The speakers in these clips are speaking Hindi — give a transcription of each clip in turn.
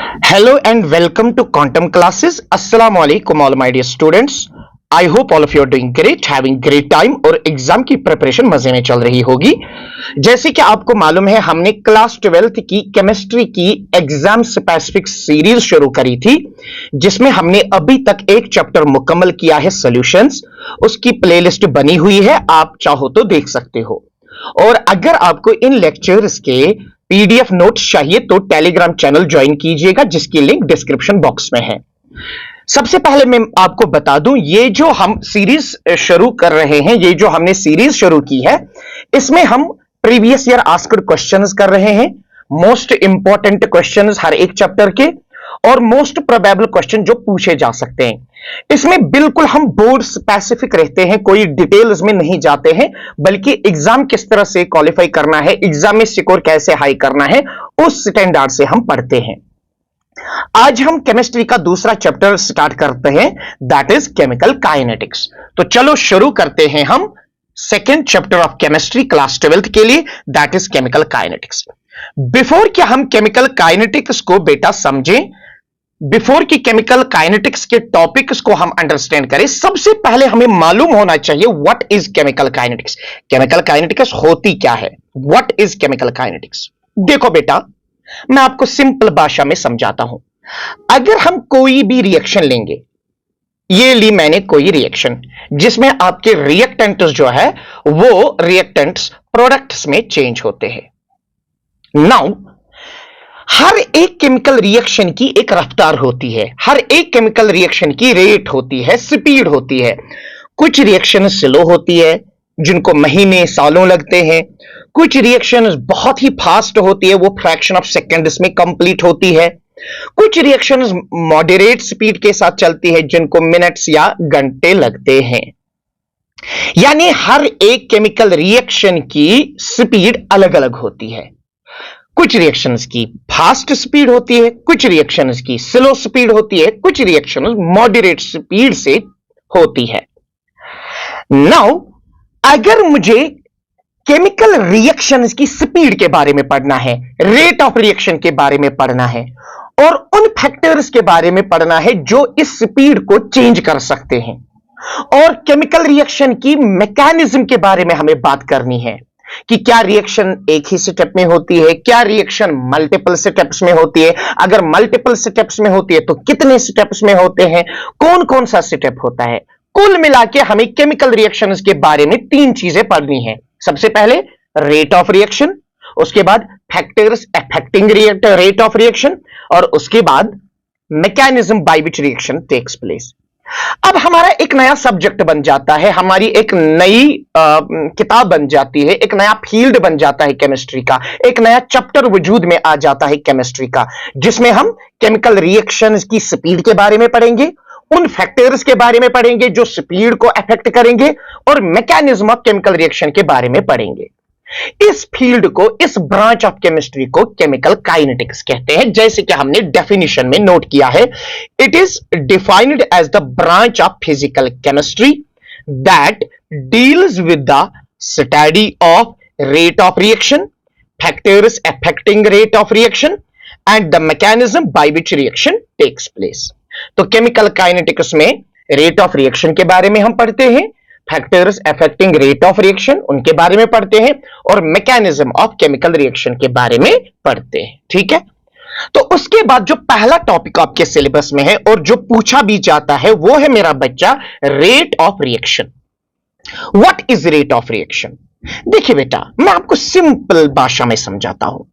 Hello and welcome to Quantum Classes. Assalamu alaikum all my dear students. I hope all of you are doing great, having great time और एग्जाम की प्रिपरेशन मजे में चल रही होगी। जैसे कि आपको मालूम है हमने क्लास 12th की केमिस्ट्री की एग्जाम स्पेसिफिक सीरीज शुरू करी थी, जिसमें हमने अभी तक एक चैप्टर मुकम्मल किया है सॉल्यूशंस। उसकी प्लेलिस्ट बनी हुई है, आप चाहो तो देख सकते हो। और अगर आपको इन लेक्चर्स के पीडीएफ नोट्स चाहिए तो टेलीग्राम चैनल ज्वाइन कीजिएगा, जिसकी लिंक डिस्क्रिप्शन बॉक्स में है। सबसे पहले मैं आपको बता दूं, ये जो हम सीरीज शुरू कर रहे हैं, ये जो हमने सीरीज शुरू की है, इसमें हम प्रीवियस ईयर आस्क्ड क्वेश्चंस कर रहे हैं, मोस्ट इंपॉर्टेंट क्वेश्चंस हर एक चैप्टर के और मोस्ट प्रोबेबल क्वेश्चन जो पूछे जा सकते हैं। इसमें बिल्कुल हम बोर्ड स्पेसिफिक रहते हैं, कोई डिटेल्स में नहीं जाते हैं, बल्कि एग्जाम किस तरह से क्वालिफाई करना है, एग्जाम में स्कोर कैसे हाई करना है, उस स्टैंडर्ड से हम पढ़ते हैं। आज हम केमिस्ट्री का दूसरा चैप्टर स्टार्ट करते हैं, दैट इज केमिकल काइनेटिक्स। तो चलो शुरू करते हैं हम second chapter of chemistry class 12th के लिए, that is chemical kinetics. Before कि हम केमिकल काइनेटिक्स को बेटा समझें, बिफोर कि केमिकल काइनेटिक्स के टॉपिक्स को हम अंडरस्टैंड करें, सबसे पहले हमें मालूम होना चाहिए what is chemical kinetics. Chemical kinetics होती क्या है, व्हाट इज केमिकल काइनेटिक्स। देखो बेटा, मैं आपको सिंपल भाषा में समझाता हूं। अगर हम कोई भी रिएक्शन लेंगे, ये ली मैंने कोई रिएक्शन जिसमें आपके रिएक्टेंट्स जो है वो रिएक्टेंट्स प्रोडक्ट्स में चेंज होते हैं। नाउ हर एक केमिकल रिएक्शन की एक रफ्तार होती है, हर एक केमिकल रिएक्शन की रेट होती है, स्पीड होती है। कुछ रिएक्शन स्लो होती है जिनको महीने सालों लगते हैं, कुछ रिएक्शन बहुत ही फास्ट होती है, वो फ्रैक्शन ऑफ सेकेंड्स में कंप्लीट होती है, कुछ रिएक्शंस मॉडरेट स्पीड के साथ चलती है जिनको मिनट्स या घंटे लगते हैं। यानी हर एक केमिकल रिएक्शन की स्पीड अलग अलग होती है। कुछ रिएक्शंस की फास्ट स्पीड होती है, कुछ रिएक्शंस की स्लो स्पीड होती है, कुछ रिएक्शंस मॉडरेट स्पीड से होती है। नाउ अगर मुझे केमिकल रिएक्शंस की स्पीड के बारे में पढ़ना है, रेट ऑफ रिएक्शन के बारे में पढ़ना है और उन फैक्टर्स के बारे में पढ़ना है जो इस स्पीड को चेंज कर सकते हैं, और केमिकल रिएक्शन की मैकेनिज्म के बारे में हमें बात करनी है कि क्या रिएक्शन एक ही स्टेप में होती है, क्या रिएक्शन मल्टीपल स्टेप्स में होती है, अगर मल्टीपल स्टेप्स में होती है तो कितने स्टेप्स में होते हैं, कौन कौन सा स्टेप होता है। कुल मिला के हमें केमिकल रिएक्शंस के बारे में तीन चीजें पढ़नी है। सबसे पहले रेट ऑफ रिएक्शन, उसके बाद factors affecting rate of reaction, और उसके बाद mechanism by which reaction takes place. अब हमारा एक नया सब्जेक्ट बन जाता है, हमारी एक नई किताब बन जाती है, एक नया फील्ड बन जाता है केमिस्ट्री का, एक नया चैप्टर वजूद में आ जाता है केमिस्ट्री का, जिसमें हम केमिकल रिएक्शंस की स्पीड के बारे में पढ़ेंगे, उन फैक्टर्स के बारे में पढ़ेंगे जो स्पीड को अफेक्ट करेंगे, और मैकेनिज्म ऑफ केमिकल रिएक्शन के बारे में पढ़ेंगे। इस फील्ड को, इस ब्रांच ऑफ केमिस्ट्री को केमिकल काइनेटिक्स कहते हैं। जैसे कि हमने डेफिनेशन में नोट किया है, it is defined as the branch of physical chemistry that deals with the study of rate of reaction, factors affecting rate of reaction and the mechanism by which reaction takes place. तो केमिकल काइनेटिक्स में रेट ऑफ रिएक्शन के बारे में हम पढ़ते हैं, factors affecting rate of reaction उनके बारे में पढ़ते हैं, और मैकेनिज्म ऑफ केमिकल रिएक्शन के बारे में पढ़ते हैं। ठीक है, तो उसके बाद जो पहला टॉपिक आपके सिलेबस में है और जो पूछा भी जाता है वो है मेरा बच्चा rate of reaction. What is rate of reaction. देखिए बेटा, मैं आपको सिंपल भाषा में समझाता हूं।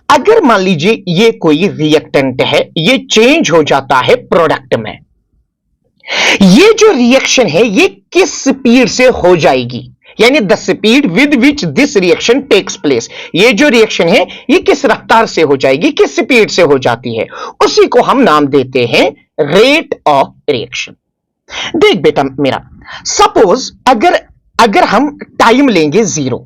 अगर मान लीजिए ये कोई रिएक्टेंट है, ये चेंज हो जाता है प्रोडक्ट में, ये जो रिएक्शन है ये किस स्पीड से हो जाएगी, यानी the speed with which this reaction takes place, ये जो रिएक्शन है ये किस रफ्तार से हो जाएगी, किस स्पीड से हो जाती है, उसी को हम नाम देते हैं रेट ऑफ रिएक्शन। देख बेटा मेरा, सपोज अगर हम टाइम लेंगे 0,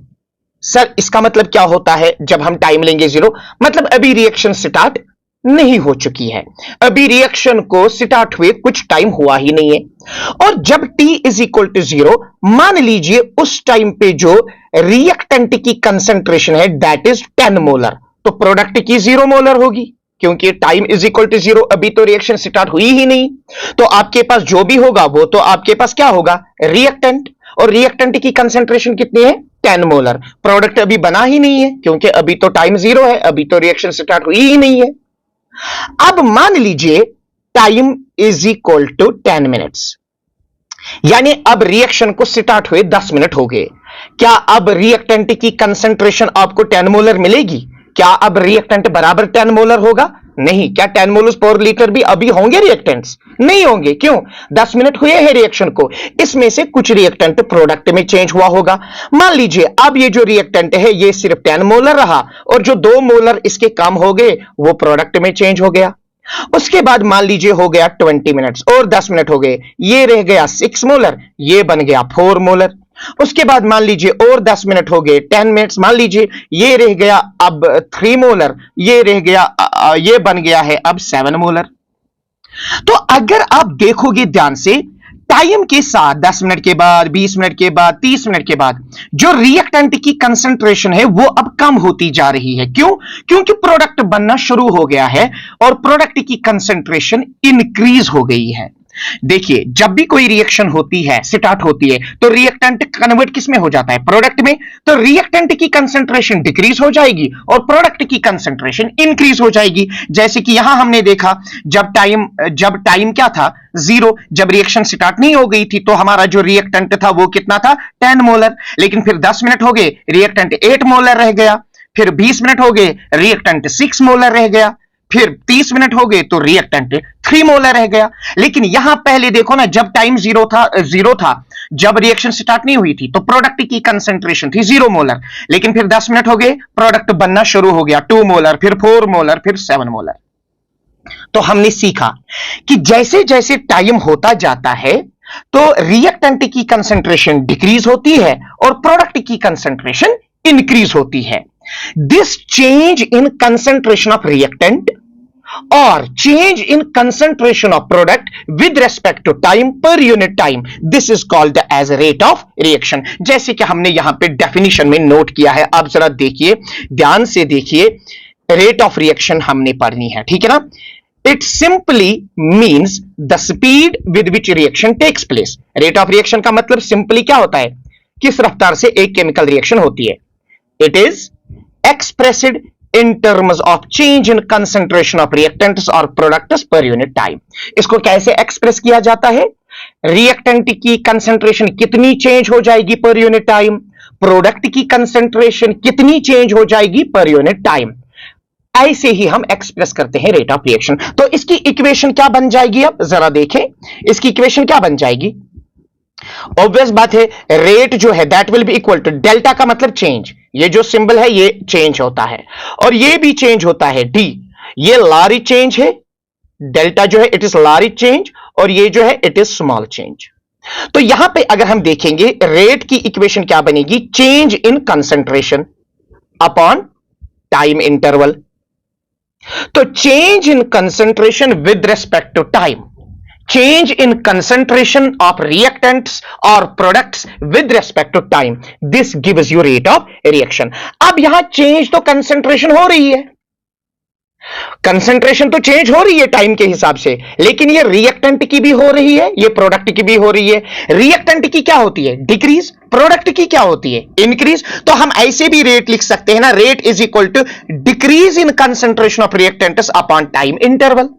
सर इसका मतलब क्या होता है जब हम टाइम लेंगे 0, मतलब अभी रिएक्शन स्टार्ट नहीं हो चुकी है, अभी रिएक्शन को स्टार्ट हुए कुछ टाइम हुआ ही नहीं है। और जब t इज इक्वल टू 0, मान लीजिए उस टाइम पे जो रिएक्टेंट की कंसेंट्रेशन है दैट इज 10 मोलर, तो प्रोडक्ट की 0 मोलर होगी। क्योंकि टाइम इज इक्वल टू 0, अभी तो रिएक्शन स्टार्ट हुई ही नहीं। तो आपके पास जो भी होगा वो तो आपके पास क्या होगा, रिएक्टेंट, और रिएक्टेंट की कंसेंट्रेशन कितनी है, 10 मोलर। प्रोडक्ट अभी बना ही नहीं है क्योंकि अभी तो टाइम 0 है, अभी तो रिएक्शन स्टार्ट हुई ही नहीं है। अब मान लीजिए time is equal to 10 minutes, यानी अब रिएक्शन को स्टार्ट हुए 10 मिनट हो गए। क्या अब रिएक्टेंट की कंसेंट्रेशन आपको 10 मोलर मिलेगी? क्या अब रिएक्टेंट बराबर 10 मोलर होगा? नहीं। क्या 10 मोलर पर लीटर भी अभी होंगे रिएक्टेंट्स? नहीं होंगे। क्यों? 10 मिनट हुए हैं रिएक्शन को, इसमें से कुछ रिएक्टेंट प्रोडक्ट में चेंज हुआ होगा। मान लीजिए अब ये जो रिएक्टेंट है ये सिर्फ 10 मोलर रहा और जो 2 मोलर इसके कम हो गए वो प्रोडक्ट में चेंज हो गया। उसके बाद मान लीजिए हो गया 20 मिनट्स और 10 मिनट हो गए, ये रह गया 6 मोलर, ये बन गया 4 मोलर। उसके बाद मान लीजिए और 10 मिनट हो गए, 10 मिनट्स, मान लीजिए ये रह गया अब 3 मोलर, ये रह गया ये बन गया है अब 7 मोलर। तो अगर आप देखोगे ध्यान से, टाइम के साथ 10 मिनट के बाद, 20 मिनट के बाद, 30 मिनट के बाद जो रिएक्टेंट की कंसंट्रेशन है वो अब कम होती जा रही है। क्यों? क्योंकि प्रोडक्ट बनना शुरू हो गया है और प्रोडक्ट की कंसंट्रेशन इंक्रीज हो गई है। देखिए, जब भी कोई रिएक्शन होती है, स्टार्ट होती है, तो रिएक्टेंट कन्वर्ट किस में हो जाता है, प्रोडक्ट में। तो रिएक्टेंट की कंसंट्रेशन डिक्रीज हो जाएगी और प्रोडक्ट की कंसंट्रेशन इंक्रीज हो जाएगी। जैसे कि यहां हमने देखा, जब टाइम क्या था, 0, जब रिएक्शन स्टार्ट नहीं हो गई थी तो हमारा जो रिएक्टेंट था वो कितना था, 10 मोलर। लेकिन फिर 10 मिनट हो गए, रिएक्टेंट 8 मोलर रह गया। फिर 20 मिनट हो गए, रिएक्टेंट 6 मोलर रह गया। फिर 30 मिनट हो गए तो रिएक्टेंट 3 मोलर रह गया। लेकिन यहां पहले देखो ना, जब टाइम 0 था, जब रिएक्शन स्टार्ट नहीं हुई थी तो प्रोडक्ट की कंसंट्रेशन थी 0 मोलर। लेकिन फिर 10 मिनट हो गए, प्रोडक्ट बनना शुरू हो गया, 2 मोलर, फिर 4 मोलर, फिर 7 मोलर। तो हमने सीखा कि जैसे जैसे टाइम होता जाता है तो रिएक्टेंट की कंसंट्रेशन डिक्रीज होती है और प्रोडक्ट की कंसंट्रेशन इंक्रीज होती है। This change in concentration of reactant or change in concentration of product with respect to time per unit time, this is called as rate of reaction। जैसे कि हमने यहां पे डेफिनेशन में नोट किया है, आप जरा देखिए, ध्यान से देखिए, रेट ऑफ रिएक्शन हमने पढ़नी है, ठीक है ना। It simply means the speed with which reaction takes place। Rate of reaction का मतलब सिंपली क्या होता है, किस रफ्तार से एक केमिकल रिएक्शन होती है। It is expressed in terms of change in concentration of reactants or products per unit time। इसको कैसे एक्सप्रेस किया जाता है, रिएक्टेंट की कंसंट्रेशन कितनी चेंज हो जाएगी पर यूनिट टाइम, प्रोडक्ट की कंसंट्रेशन कितनी चेंज हो जाएगी पर यूनिट टाइम। ऐसे ही हम एक्सप्रेस करते हैं रेट ऑफ रिएक्शन। तो इसकी इक्वेशन क्या बन जाएगी, अब जरा देखें, इसकी इक्वेशन क्या बन जाएगी। ऑब्वियस बात है, रेट जो है that will be equal to, delta का मतलब चेंज, ये जो सिंबल है ये चेंज होता है और ये भी चेंज होता है, डी, ये लारी चेंज है, डेल्टा जो है इट इज लारी चेंज और ये जो है इट इज स्मॉल चेंज। तो यहां पे अगर हम देखेंगे रेट की इक्वेशन क्या बनेगी, change in concentration upon time interval. तो change in concentration with respect to time, change in concentration of reactants or products with respect to time, this gives you rate of reaction। अब यहां चेंज तो कंसंट्रेशन हो रही है, कंसंट्रेशन तो चेंज हो रही है टाइम के हिसाब से, लेकिन ये रिएक्टेंट की भी हो रही है, ये प्रोडक्ट की भी हो रही है। रिएक्टेंट की क्या होती है, डिक्रीज, प्रोडक्ट की क्या होती है, इंक्रीज। तो हम ऐसे भी रेट लिख सकते हैं ना, rate is equal to decrease in concentration of reactants upon time interval.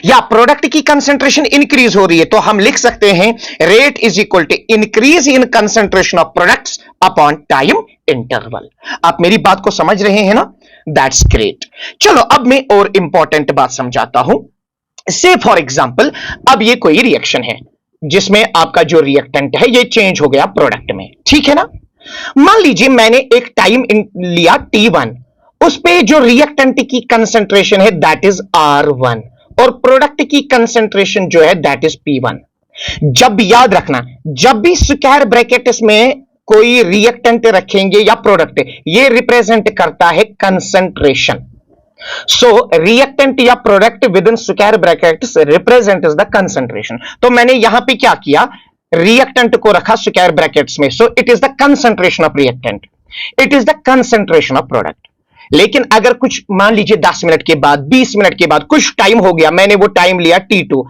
या प्रोडक्ट की कंसंट्रेशन इंक्रीज हो रही है तो हम लिख सकते हैं rate is equal to increase in concentration of products upon time interval. आप मेरी बात को समझ रहे हैं ना, दैट्स ग्रेट। चलो अब मैं और इंपॉर्टेंट बात समझाता हूं। से फॉर एग्जांपल, अब ये कोई रिएक्शन है जिसमें आपका जो रिएक्टेंट है ये चेंज हो गया प्रोडक्ट में, ठीक है ना। मान लीजिए मैंने एक टाइम लिया T1, उस पे जो रिएक्टेंट की कंसंट्रेशन है दैट इज R1 और प्रोडक्ट की कंसंट्रेशन जो है दैट इज P1। जब याद रखना, जब भी स्क्वायर ब्रैकेट्स में कोई रिएक्टेंट रखेंगे या प्रोडक्ट, ये रिप्रेजेंट करता है कंसंट्रेशन। सो रिएक्टेंट या product with in square brackets represent is the concentration. तो मैंने यहां पे क्या किया, रिएक्टेंट को रखा स्क्वायर ब्रैकेट्स में, so it is the concentration of reactant, it is the concentration of product. लेकिन अगर कुछ मान लीजिए 10 मिनट के बाद, 20 मिनट के बाद कुछ टाइम हो गया, मैंने वो टाइम लिया T2,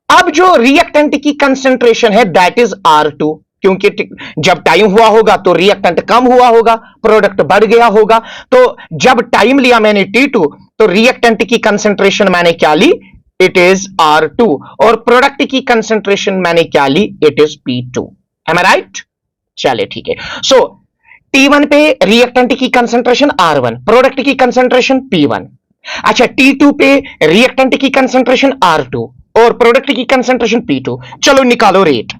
अब जो रिएक्टेंट की कंसेंट्रेशन है दैट इज R2, क्योंकि जब टाइम हुआ होगा तो रिएक्टेंट कम हुआ होगा, प्रोडक्ट बढ़ गया होगा। तो जब टाइम लिया मैंने T2 तो रिएक्टेंट की कंसेंट्रेशन मैंने क्या ली, इट इज R2, और प्रोडक्ट की कंसेंट्रेशन मैंने क्या ली, it is P2। Am I right? चलिए ठीक है। सो T1 पे रिएक्टेंट की कंसेंट्रेशन R1, प्रोडक्ट की कंसेंट्रेशन P1। अच्छा, T2 पे रिएक्टेंट की कंसेंट्रेशन R2 और प्रोडक्ट की कंसेंट्रेशन P2। चलो निकालो रेट।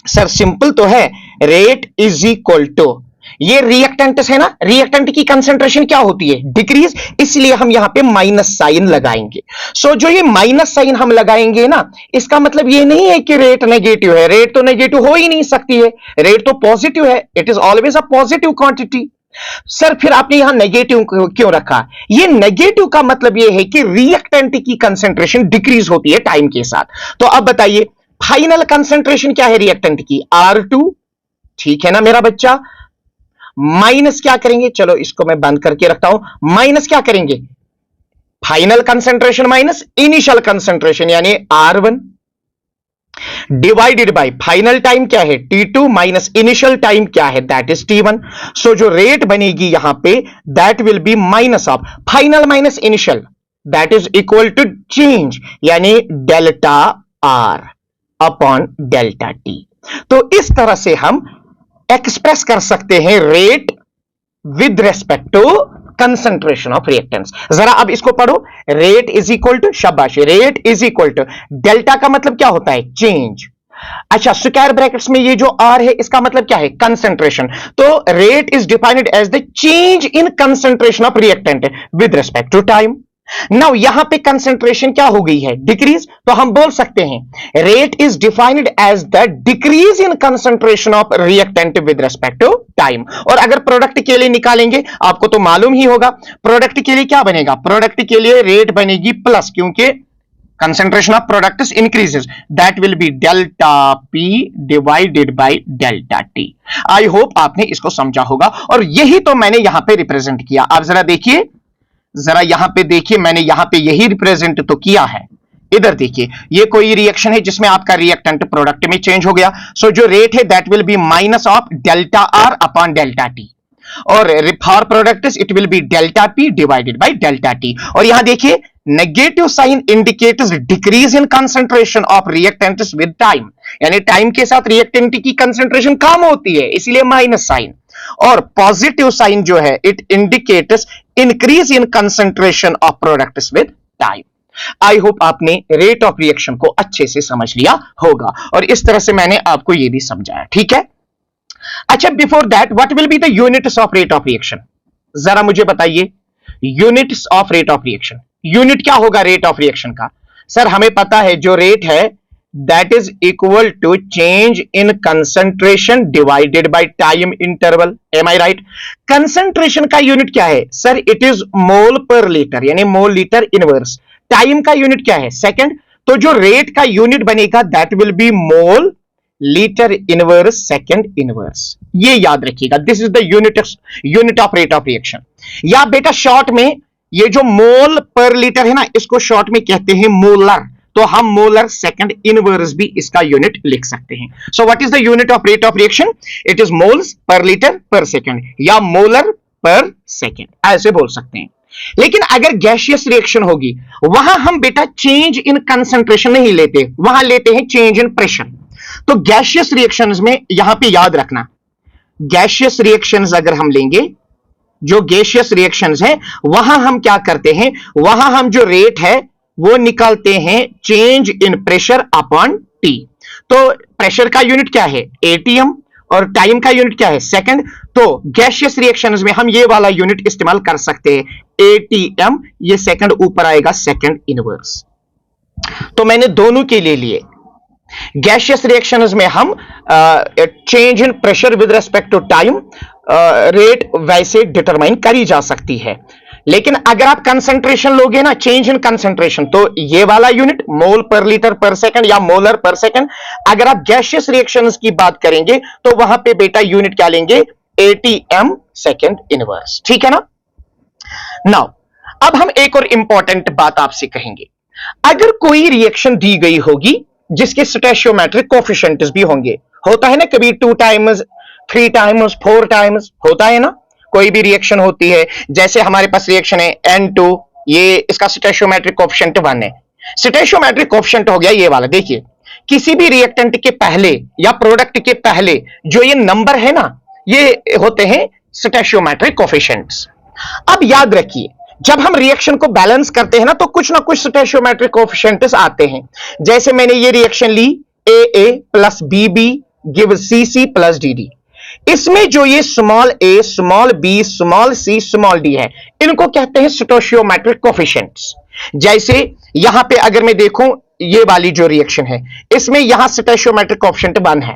सर सिंपल तो है, रेट इज इक्वल टू, ये रिएक्टेंट है ना, रिएक्टेंट की कंसेंट्रेशन क्या होती है, डिक्रीज, इसलिए हम यहां पे माइनस साइन लगाएंगे। सो जो ये माइनस साइन हम लगाएंगे ना, इसका मतलब ये नहीं है कि रेट नेगेटिव है, रेट तो नेगेटिव हो ही नहीं सकती है, रेट तो पॉजिटिव है, it is always a positive quantity. Sir फिर आपने यहां नेगेटिव क्यों रखा, ये नेगेटिव का मतलब ये है कि रिएक्टेंट की कंसेंट्रेशन डिक्रीज होती है टाइम के साथ। तो अब बताइए फाइनल कंसेंट्रेशन क्या है रिएक्टेंट की, R2, ठीक है ना मेरा बच्चा, माइनस क्या करेंगे, चलो इसको मैं बंद करके रखता हूं, माइनस क्या करेंगे, final concentration minus initial concentration यानी R1 divided by final time क्या है T2 माइनस इनिशियल टाइम क्या है, दैट इज T1। सो जो रेट बनेगी यहां पे that will be minus of final minus initial, that is equal to change यानी delta R upon delta T। तो इस तरह से हम एक्सप्रेस कर सकते हैं rate with respect to concentration of reactants. जरा अब इसको पढ़ो, रेट इज इक्वल टू, शाबाश, rate is equal to delta का मतलब क्या होता है, चेंज। अच्छा, स्क्वायर ब्रैकेट्स में ये जो R है इसका मतलब क्या है, कंसेंट्रेशन। तो rate is defined as the change in concentration of reactant with respect to time. Now यहां पे कंसेंट्रेशन क्या हो गई है, डिक्रीज, तो हम बोल सकते हैं rate is defined as the decrease in concentration of reactant with respect to time. और अगर प्रोडक्ट के लिए निकालेंगे, आपको तो मालूम ही होगा प्रोडक्ट के लिए क्या बनेगा, प्रोडक्ट के लिए रेट बनेगी प्लस, क्योंकि concentration of products increases, that will be delta P divided by delta T। I hope आपने इसको समझा होगा, और यही तो मैंने यहां पे रिप्रेजेंट किया। आप जरा देखिए, जरा यहां पे देखिए, मैंने यहां पे यही रिप्रेजेंट तो किया है। इधर देखिए, ये कोई रिएक्शन है जिसमें आपका रिएक्टेंट प्रोडक्ट में चेंज हो गया। सो जो रेट है that will be minus of delta R upon delta T, और for products it will be delta P divided by delta T. और यहां देखिए negative sign indicates decrease in concentration of reactants with time, यानी टाइम के साथ रिएक्टेंट की कंसेंट्रेशन कम होती है, इसलिए माइनस साइन। और पॉजिटिव साइन जो है it indicates increase in concentration of products with time. I hope आपने रेट ऑफ रिएक्शन को अच्छे से समझ लिया होगा, और इस तरह से मैंने आपको यह भी समझाया, ठीक है। अच्छा, before that what will be the units of rate of reaction, जरा मुझे बताइए units of rate of reaction. Unit क्या होगा रेट ऑफ रिएक्शन का, सर हमें पता है जो रेट है that is equal to change in concentration divided by time interval, am I right? concentration का यूनिट क्या है sir, it is mole per liter यानी मोल लीटर इनवर्स। टाइम का यूनिट क्या है, सेकंड। तो जो रेट का यूनिट बनेगा that will be mole litre inverse second inverse, ये याद रखिएगा। This is the unit of rate of reaction. या बेटा शॉर्ट में ये जो मोल पर लीटर है ना, इसको शॉर्ट में कहते हैं मोलर, तो हम मोलर सेकंड इनवर्स भी इसका यूनिट लिख सकते हैं। So what is the unit of rate of reaction, it is moles per litre पर सेकंड या मोलर पर सेकंड, ऐसे बोल सकते हैं। लेकिन अगर गैसियस रिएक्शन होगी वहां हम बेटा चेंज इन कंसेंट्रेशन नहीं लेते, वहां लेते हैं चेंज इन प्रेशर। तो गैसियस रिएक्शंस में यहां पे याद रखना, गैसियस रिएक्शंस अगर हम लेंगे, जो गैसियस रिएक्शंस हैं वहां हम क्या करते हैं, वहां हम जो रेट है वो निकालते हैं change in pressure upon T. तो प्रेशर का यूनिट क्या है एटीएम, और टाइम का यूनिट क्या है सेकंड। तो गैसियस रिएक्शंस में हम ये वाला यूनिट इस्तेमाल कर सकते हैं एटीएम, ये सेकंड ऊपर आएगा सेकंड इनवर्स। तो मैंने दोनों के लिए लिए। गैसियस रिएक्शंस में हम change in pressure with respect to time rate वैसे डिटरमाइन करी जा सकती है। लेकिन अगर आप कंसंट्रेशन लोगे ना, चेंज इन कंसंट्रेशन, तो ये वाला यूनिट मोल पर लीटर पर सेकंड या मोलर पर सेकंड। अगर आप गैसियस रिएक्शंस की बात करेंगे तो वहां पे बेटा यूनिट क्या लेंगे एटीएम सेकंड इनवर्स, ठीक है ना। नाउ अब हम एक और इंपॉर्टेंट बात आपसे कहेंगे। अगर कोई रिएक्शन दी गई होगी जिसके स्टोइचियोमेट्रिक कोएफिशिएंट्स भी होंगे, होता है ना, कभी 2 टाइम्स, 3 टाइम्स, 4 टाइम्स होता है ना, कोई भी रिएक्शन होती है, जैसे हमारे पास रिएक्शन है N2, ये इसका स्टोइचियोमेट्रिक कोएफिशिएंट 1 है। स्टोइचियोमेट्रिक कोएफिशिएंट हो गया ये वाला। देखिए, किसी भी रिएक्टेंट के पहले या प्रोडक्ट के पहले जो ये नंबर है ना, ये होते हैं स्टोइचियोमेट्रिक कोएफिशिएंट्स। अब याद रखिए, जब हम रिएक्शन को बैलेंस करते हैं ना, तो कुछ ना कुछ स्टोइचियोमेट्रिक कोएफिशिएंट्स आते हैं। जैसे मैंने ये रिएक्शन ली, AA plus BB give CC plus DD। इसमें जो ये small a, small b, small c, small d है, इनको कहते हैं स्टोइचियोमेट्रिक कोएफिशिएंट्स। जैसे यहां पे अगर मैं देखूं, ये वाली जो रिएक्शन है, इसमें यहां स्टोइचियोमेट्रिक कोएफिशिएंट 1 है,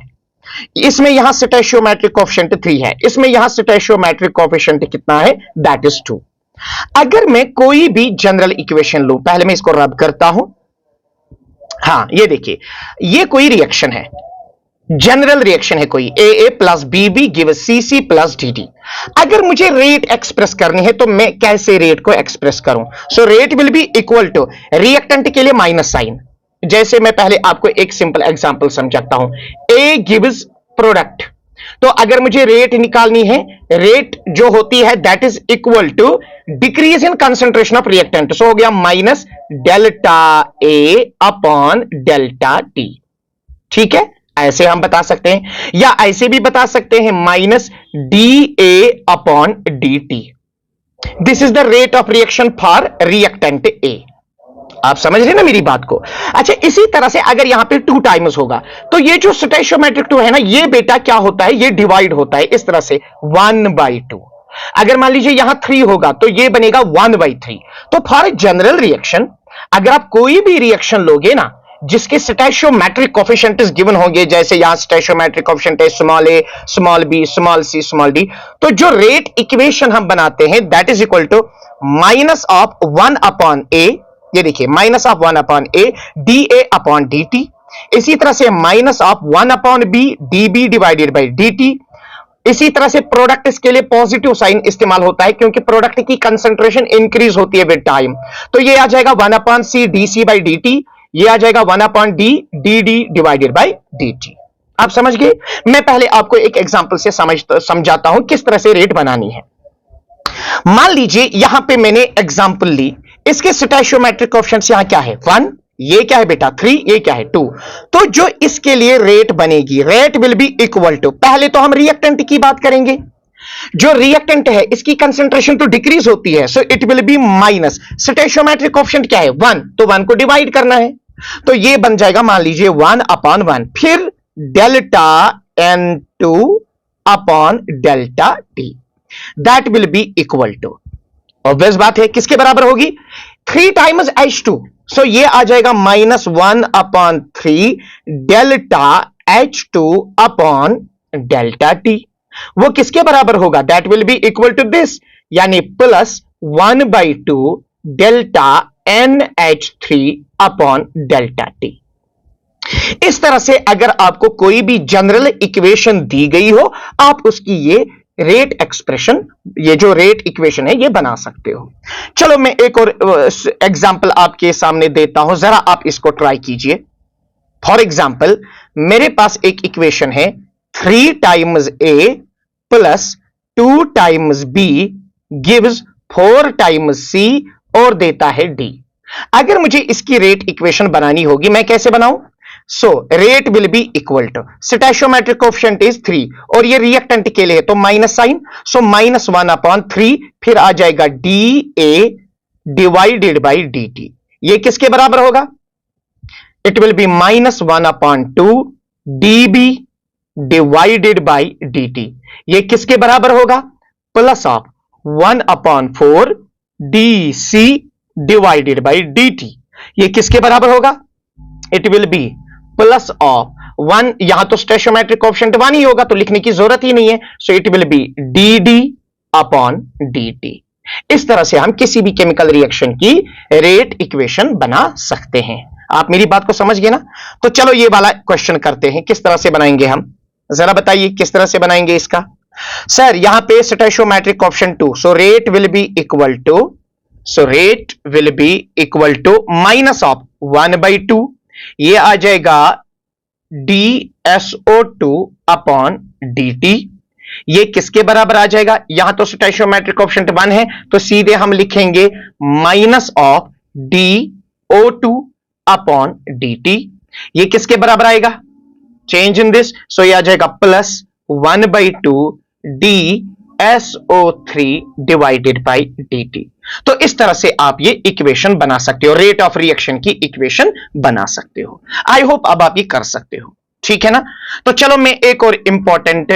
इसमें यहां स्टोइचियोमेट्रिक कोएफिशिएंट 3 है, इसमें यहां स्टोइचियोमेट्रिक कोएफिशिएंट कितना है, दैट इज 2। अगर मैं कोई भी जनरल इक्वेशन लूं, पहले मैं इसको रब करता हूं। हां, ये देखिए, ये कोई रिएक्शन है, जनरल रिएक्शन है कोई, AA plus BB give CC plus DD। अगर मुझे रेट एक्सप्रेस करनी है तो मैं कैसे रेट को एक्सप्रेस करूं? So rate will be equal to, reactant के लिए माइनस साइन। जैसे मैं पहले आपको एक सिंपल एग्जांपल समझाता हूं। A गिव्स प्रोडक्ट, तो अगर मुझे रेट निकालनी है, रेट जो होती है that is equal to decrease in concentration of reactant. So हो गया minus delta A upon delta T। ठीक है, ऐसे हम बता सकते हैं, या ऐसे भी बता सकते हैं, minus DA upon DT। This is the rate of reaction for reactant A। आप समझ रहे हैं ना मेरी बात को? अच्छा, इसी तरह से अगर यहां पे 2 टाइम्स होगा, तो ये जो स्टोइचियोमेट्रिक 2 है ना, ये बेटा क्या होता है, ये डिवाइड होता है इस तरह से 1/2। अगर मान लीजिए यहां 3 होगा तो ये बनेगा 1/3। तो फॉर जनरल रिएक्शन, अगर आप कोई भी रिएक्शन लोगे ना जिसके स्टोइचियोमेट्रिक कोएफिशिएंट्स गिवन होंगे, जैसे यहां स्टोइचियोमेट्रिक कोएफिशिएंट है small a, small b, small c, small d, तो जो रेट इक्वेशन हम बनाते हैं that is equal to minus of 1 upon a, ये देखिए minus of 1 upon a dA upon dt। इसी तरह से minus of 1 upon b dB divided by dt। इसी तरह से प्रोडक्ट, इसके लिए पॉजिटिव साइन इस्तेमाल होता है क्योंकि प्रोडक्ट की कंसंट्रेशन इंक्रीज होती है विद टाइम। तो ये आ जाएगा 1 upon c dc by dt, ये आ जाएगा 1 upon d dd divided by dt। आप समझ गए? मैं पहले आपको एक एग्जांपल से समझाता हूं किस तरह से रेट बनानी है। मान लीजिए यहां पे मैंने एग्जांपल ली, इसके स्टोइचियोमेट्रिक कोएफिशिएंट्स यहां क्या है 1, ये क्या है बेटा 3, ये क्या है 2। तो जो इसके लिए रेट बनेगी, rate will be equal to, पहले तो हम रिएक्टेंट की बात करेंगे। जो रिएक्टेंट है इसकी कंसंट्रेशन तो डिक्रीज होती है, so it will be minus, stoichiometric coefficient क्या है 1, तो 1 को डिवाइड करना है, तो ये बन जाएगा मान लीजिए 1 अपॉन 1, फिर delta N2 upon delta T, that will be equal to, obvious बात है किसके बराबर होगी, 3 टाइम्स H2। सो ये आ जाएगा minus 1 upon 3 delta H2 upon delta T। वो किसके बराबर होगा, that will be equal to this, यानी plus 1/2 delta NH3 upon delta T। इस तरह से अगर आपको कोई भी जनरल इक्वेशन दी गई हो, आप उसकी ये रेट एक्सप्रेशन, ये जो रेट इक्वेशन है, ये बना सकते हो। चलो मैं एक और एग्जांपल आपके सामने देता हूं, जरा आप इसको ट्राई कीजिए। फॉर एग्जांपल, मेरे पास एक इक्वेशन है 3 times A plus 2 times B gives 4 times C और देता है D। अगर मुझे इसकी रेट इक्वेशन बनानी होगी, मैं कैसे बनाऊं? So rate will be equal to, stoichiometric coefficient is 3 और ये रिएक्टेंट के लिए तो minus sign, so minus 1 upon 3, फिर आ जाएगा DA डिवाइडेड बाई DT। ये किसके बराबर होगा, it will be minus 1 upon 2 DB divided by DT। ये किसके बराबर होगा, plus of 1 upon 4 DC divided by DT। ये किसके बराबर होगा, it will be plus of 1, यहां तो स्टोइचियोमेट्रिक कोएफिशिएंट 1 ही होगा तो लिखने की जरूरत ही नहीं है, so it will B DD upon DT। इस तरह से हम किसी भी केमिकल रिएक्शन की रेट इक्वेशन बना सकते हैं। आप मेरी बात को समझ गए ना? तो चलो ये वाला क्वेश्चन करते हैं, किस तरह से बनाएंगे हम, जरा बताइए किस तरह से बनाएंगे इसका। सर यहां पे stoichiometric option 2, so rate will be equal to minus of 1/2, ये आ जाएगा dSO2 अपॉन dt। ये किसके बराबर आ जाएगा? यहां तो स्टोइकोमेट्रिक ऑप्शन 1 है, तो सीधे हम लिखेंगे minus of dO2 upon dt। ये किसके बराबर आएगा? चेंज इन दिस, सो ये आ जाएगा plus 1/2 dSO3 divided by dt। तो इस तरह से आप ये इक्वेशन बना सकते हो, रेट ऑफ रिएक्शन की इक्वेशन बना सकते हो। आई होप अब आप ये कर सकते हो, ठीक है ना? तो चलो मैं एक और इंपॉर्टेंट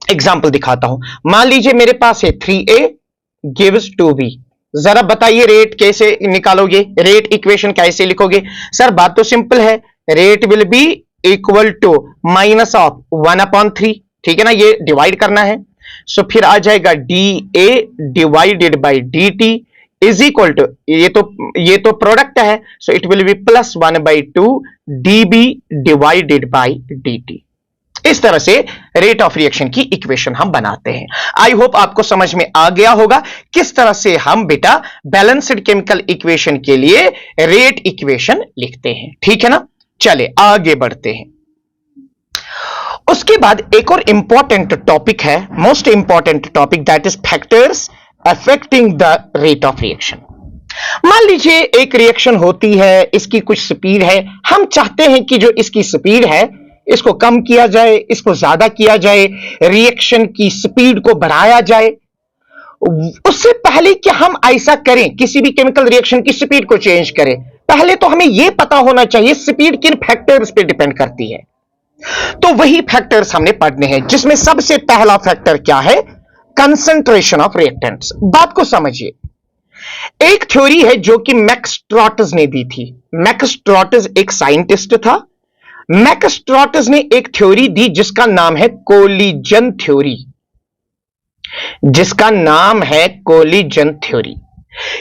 एग्जाम्पल दिखाता हूं। मान लीजिए मेरे पास है 3a गिव्स 2b। जरा बताइए रेट कैसे निकालोगे, रेट इक्वेशन कैसे लिखोगे? सर बात तो सिंपल है, rate will be equal to minus of 1/3, ठीक है ना? ये डिवाइड करना है, सो फिर आ जाएगा dA divided by dt is equal to, ये तो प्रोडक्ट है, so it will be plus 1/2 dB divided by dt। इस तरह से रेट ऑफ रिएक्शन की इक्वेशन हम बनाते हैं। आई होप आपको समझ में आ गया होगा किस तरह से हम बेटा बैलेंस्ड केमिकल इक्वेशन के लिए रेट इक्वेशन लिखते हैं, ठीक है ना? चले आगे बढ़ते हैं। उसके बाद एक और इंपॉर्टेंट टॉपिक है, most important topic, that is factors affecting the rate of reaction. मान लीजिए एक रिएक्शन होती है, इसकी कुछ स्पीड है, हम चाहते हैं कि जो इसकी स्पीड है इसको कम किया जाए, इसको ज्यादा किया जाए, रिएक्शन की स्पीड को बढ़ाया जाए। उससे पहले कि हम ऐसा करें, किसी भी केमिकल रिएक्शन की स्पीड को चेंज करें, पहले तो हमें यह पता होना चाहिए स्पीड किन फैक्टर्स पे डिपेंड करती है। तो वही फैक्टर्स हमने पढ़ने हैं, जिसमें सबसे पहला फैक्टर क्या है? Concentration of reactants. बात को समझिए, एक थ्योरी है जो कि मैक्सट्रॉटस ने दी थी। मैक्सट्रॉटस एक साइंटिस्ट था। मैक्सट्रॉटस ने एक थ्योरी दी जिसका नाम है कोलिजन थ्योरी, जिसका नाम है कोलिजन थ्योरी।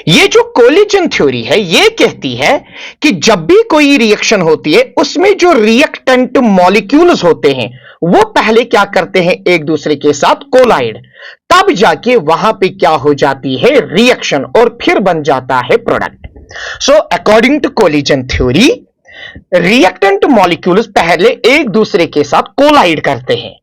ये जो कोलिजन थ्योरी है ये कहती है कि जब भी कोई रिएक्शन होती है उसमें जो रिएक्टेंट मॉलिक्यूल्स होते हैं वो पहले क्या करते हैं? एक दूसरे के साथ कोलाइड, तब जाके वहां पे क्या हो जाती है? रिएक्शन, और फिर बन जाता है product. So according to collision theory, reactant molecules पहले एक दूसरे के साथ कोलाइड करते हैं।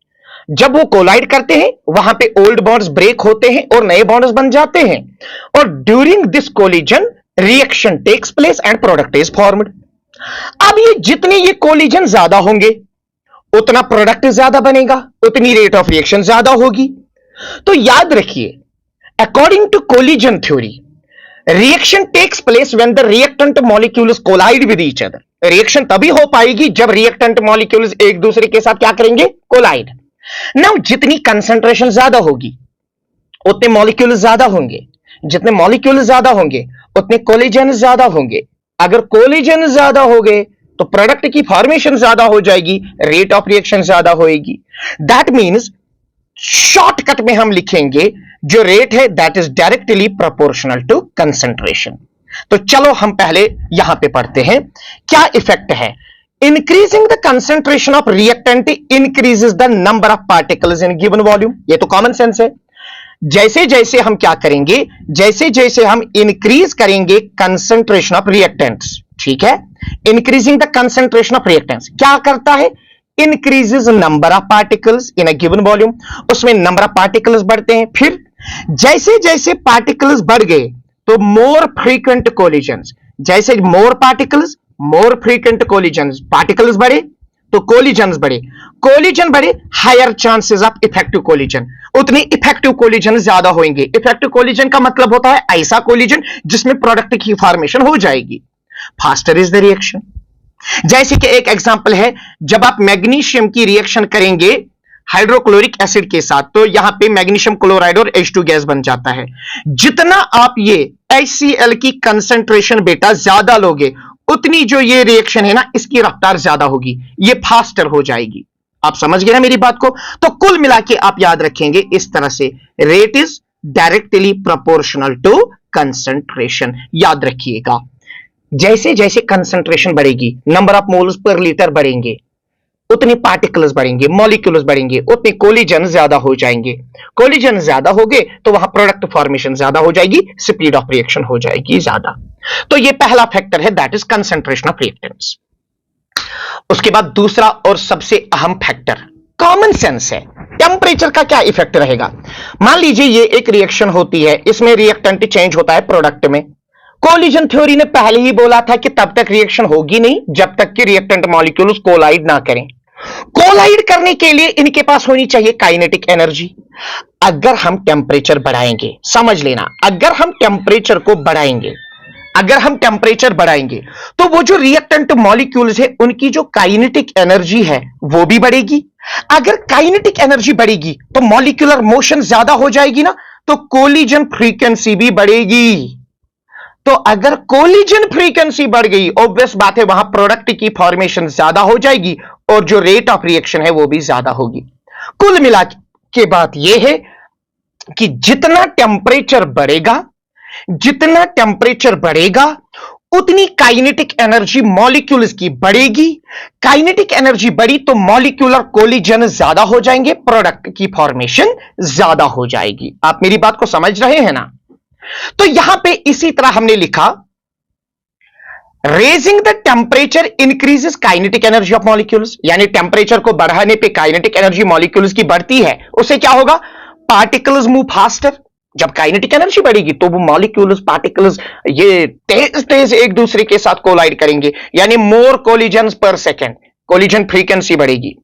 जब वो कोलाइड करते हैं वहां पे ओल्ड बॉन्ड्स ब्रेक होते हैं और नए बॉन्ड्स बन जाते हैं, और during this collision reaction takes place and product is formed. अब ये जितने ये कोलिजन ज्यादा होंगे उतना प्रोडक्ट ज्यादा बनेगा, उतनी रेट ऑफ रिएक्शन ज्यादा होगी। तो याद रखिए, according to collision theory, reaction takes place when the reactant molecules collide with each other. Reaction तभी हो पाएगी जब रिएक्टेंट मॉलिक्यूल्स एक दूसरे के साथ क्या करेंगे? कोलाइड। नाउ जितनी कंसंट्रेशन ज्यादा होगी उतने मॉलिक्यूल ज्यादा होंगे, जितने मॉलिक्यूल ज्यादा होंगे उतने कोलिजन ज्यादा होंगे। अगर कोलिजन ज्यादा हो गए तो प्रोडक्ट की फॉर्मेशन ज्यादा हो जाएगी, रेट ऑफ रिएक्शन ज्यादा होएगी। दैट मीन्स शॉर्टकट में हम लिखेंगे जो रेट है that is directly proportional to concentration. तो चलो हम पहले यहां पे पढ़ते हैं क्या इफेक्ट है। Increasing the concentration of reactant increases the number of particles in given volume। ये तो कॉमन सेंस है। जैसे जैसे हम क्या करेंगे, जैसे जैसे हम इंक्रीज करेंगे कंसंट्रेशन ऑफ रिएक्टेंट्स, ठीक है, increasing the concentration of reactants क्या करता है? Increases number of particles in a given volume. उसमें नंबर ऑफ पार्टिकल्स बढ़ते हैं। फिर जैसे जैसे पार्टिकल्स बढ़ गए तो मोर फ्रीक्वेंट कोलिजन्स, जैसे more particles more frequent collisions, particles बढ़े तो कोलिजन्स बढ़े, कोलिजन बढ़े, higher chances of effective collision, उतने इफेक्टिव कोलिजन ज्यादा होंगे। इफेक्टिव कोलिजन का मतलब होता है ऐसा कोलिजन जिसमें प्रोडक्ट की फॉर्मेशन हो जाएगी। Faster is the reaction. जैसे कि एक एग्जांपल है, जब आप मैग्नीशियम की रिएक्शन करेंगे हाइड्रोक्लोरिक एसिड के साथ तो यहां पे मैग्नीशियम क्लोराइड और H2 गैस बन जाता है। जितना आप ये HCl की कंसंट्रेशन बेटा ज्यादा लोगे उतनी जो ये रिएक्शन है ना इसकी रफ्तार ज्यादा होगी, ये फास्टर हो जाएगी। आप समझ गए ना मेरी बात को? तो कुल मिला के आप याद रखेंगे इस तरह से, rate is directly proportional to concentration. याद रखिएगा, जैसे जैसे कंसंट्रेशन बढ़ेगी number of moles per litre बढ़ेंगे, उतनी पार्टिकल्स बढ़ेंगे, मॉलिक्यूल्स बढ़ेंगे, उतने कोलिजन ज्यादा हो जाएंगे। कोलिजन ज्यादा हो गए तो वहां प्रोडक्ट फॉर्मेशन ज्यादा हो जाएगी, स्पीड ऑफ रिएक्शन हो जाएगी ज्यादा। तो ये पहला फैक्टर है, that is concentration of reactants. उसके बाद दूसरा और सबसे अहम फैक्टर कॉमन सेंस है। टेम्परेचर का क्या इफेक्ट रहेगा? मान लीजिए ये एक रिएक्शन होती है, इसमें रिएक्टेंट चेंज होता है प्रोडक्ट में। कोलिजन थ्योरी ने पहले ही बोला था कि तब तक रिएक्शन होगी नहीं जब तक कि रिएक्टेंट मॉलिक्यूल्स कोलाइड ना करें। कोलाइड करने के लिए इनके पास होनी चाहिए काइनेटिक एनर्जी। अगर हम टेम्परेचर बढ़ाएंगे, समझ लेना, अगर हम टेम्परेचर बढ़ाएंगे तो वो जो रिएक्टेंट मॉलिक्यूल्स है उनकी जो काइनेटिक एनर्जी है वो भी बढ़ेगी। अगर काइनेटिक एनर्जी बढ़ेगी तो मॉलिक्यूलर मोशन ज्यादा हो जाएगी ना, तो कोलिजन फ्रीक्वेंसी भी बढ़ेगी। तो अगर कोलिजन फ्रीक्वेंसी बढ़ गई, ऑब्वियस बात है वहां प्रोडक्ट की फॉर्मेशन ज्यादा हो जाएगी और जो रेट ऑफ रिएक्शन है वो भी ज्यादा होगी। कुल मिला के बात यह है कि जितना टेम्परेचर बढ़ेगा उतनी काइनेटिक एनर्जी मॉलिक्यूल्स की बढ़ेगी। काइनेटिक एनर्जी बढ़ी तो मॉलिक्यूलर कोलिजन ज्यादा हो जाएंगे, प्रोडक्ट की फॉर्मेशन ज्यादा हो जाएगी। आप मेरी बात को समझ रहे हैं ना? तो यहां पे इसी तरह हमने लिखा, raising the temperature increases kinetic energy of molecules, यानी टेम्परेचर को बढ़ाने पे काइनेटिक एनर्जी मॉलिक्यूल्स की बढ़ती है। उससे क्या होगा? Particles move faster. जब काइनेटिक एनर्जी बढ़ेगी तो वो मॉलिक्यूल्स, पार्टिकल्स ये तेज एक दूसरे के साथ कोलाइड करेंगे, यानी मोर कोलिजन पर सेकेंड, कोलिजन फ्रीक्वेंसी बढ़ेगी।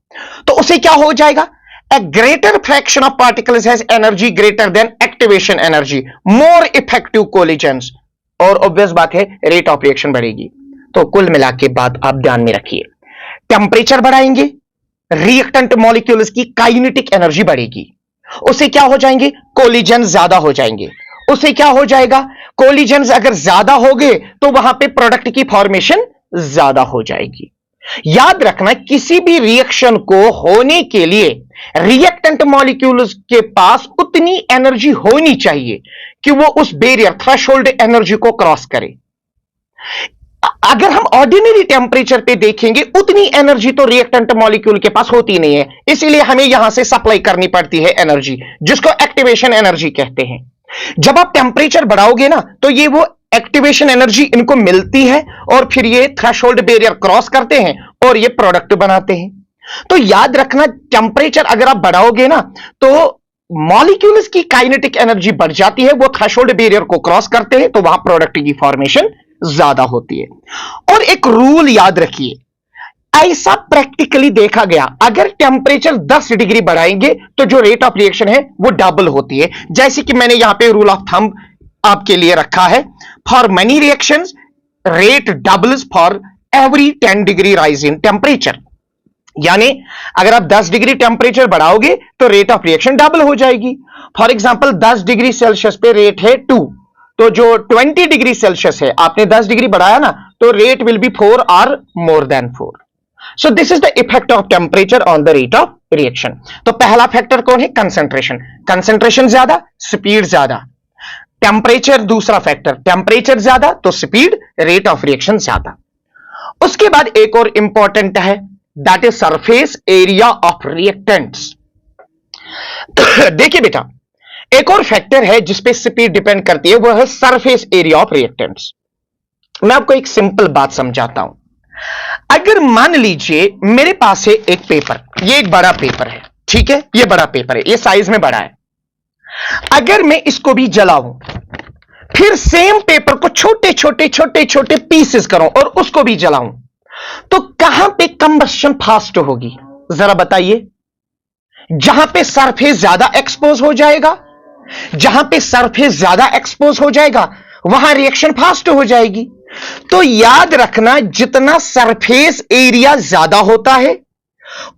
तो उससे क्या हो जाएगा? A greater fraction of particles has energy greater than activation energy, more effective collisions, और ऑब्वियस बात है रेट ऑफ रिएक्शन बढ़ेगी। तो कुल मिला के बात आप ध्यान में रखिए, टेम्परेचर बढ़ाएंगे, रिएक्टेंट मॉलिक्यूल्स की काइनेटिक एनर्जी बढ़ेगी, उससे क्या हो जाएंगे? कोलिजन ज्यादा हो जाएंगे। उससे क्या हो जाएगा? कोलिजन अगर ज्यादा हो गए तो वहां पे प्रोडक्ट की फॉर्मेशन ज्यादा हो जाएगी। याद रखना, किसी भी रिएक्शन को होने के लिए रिएक्टेंट मॉलिक्यूल्स के पास उतनी एनर्जी होनी चाहिए कि वो उस बैरियर थ्रेशोल्ड एनर्जी को क्रॉस करे। अगर हम ऑर्डिनरी टेम्परेचर पे देखेंगे उतनी एनर्जी तो रिएक्टेंट मॉलिक्यूल के पास होती नहीं है, इसलिए हमें यहां से सप्लाई करनी पड़ती है एनर्जी, जिसको एक्टिवेशन एनर्जी कहते हैं। जब आप टेम्परेचर बढ़ाओगे ना तो ये वो एक्टिवेशन एनर्जी इनको मिलती है और फिर ये थ्रेशोल्ड बैरियर क्रॉस करते हैं और ये प्रोडक्ट बनाते हैं। तो याद रखना, टेम्परेचर अगर आप बढ़ाओगे ना तो मॉलिक्यूल्स की काइनेटिक एनर्जी बढ़ जाती है, वो थ्रेशोल्ड बैरियर को क्रॉस करते हैं, तो वहां प्रोडक्ट की फॉर्मेशन ज्यादा होती है। और एक रूल याद रखिए, ऐसा प्रैक्टिकली देखा गया, अगर टेम्परेचर 10 डिग्री बढ़ाएंगे तो जो रेट ऑफ रिएक्शन है वो डबल होती है। जैसे कि मैंने यहां पे रूल ऑफ थंब आपके लिए रखा है, for many reactions rate doubles for every 10 degree rise in temperature. यानी अगर आप 10 डिग्री टेम्परेचर बढ़ाओगे तो रेट ऑफ रिएक्शन डबल हो जाएगी। फॉर एग्जांपल 10 डिग्री सेल्सियस पे रेट है 2, तो जो 20 डिग्री सेल्सियस है, आपने 10 डिग्री बढ़ाया ना, तो रेट विल बी 4 और more than 4। So this is the effect of temperature on the rate of reaction. तो पहला फैक्टर कौन है? कंसंट्रेशन। कंसंट्रेशन ज्यादा, स्पीड ज्यादा। टेम्परेचर दूसरा फैक्टर, टेम्परेचर ज्यादा तो स्पीड, रेट ऑफ रिएक्शन ज्यादा। उसके बाद एक और इंपॉर्टेंट है, that is surface area of reactants. देखिए बेटा, एक और फैक्टर है जिसपे स्पीड डिपेंड करती है, वो है सरफेस एरिया ऑफ रिएक्टेंट्स। मैं आपको एक सिंपल बात समझाता हूं। अगर मान लीजिए मेरे पास है एक पेपर, ये एक बड़ा पेपर है, ठीक है, ये बड़ा पेपर है, ये साइज में बड़ा है। अगर मैं इसको भी जलाऊं, फिर सेम पेपर को छोटे छोटे छोटे छोटे पीसेस करूं और उसको भी जलाऊं, तो कहां पे कंबशन फास्ट होगी? जरा बताइए। जहां पे सरफेस ज्यादा एक्सपोज हो जाएगा, जहां पे सरफेस ज्यादा एक्सपोज हो जाएगा वहां रिएक्शन फास्ट हो जाएगी। तो याद रखना, जितना सरफेस एरिया ज्यादा होता है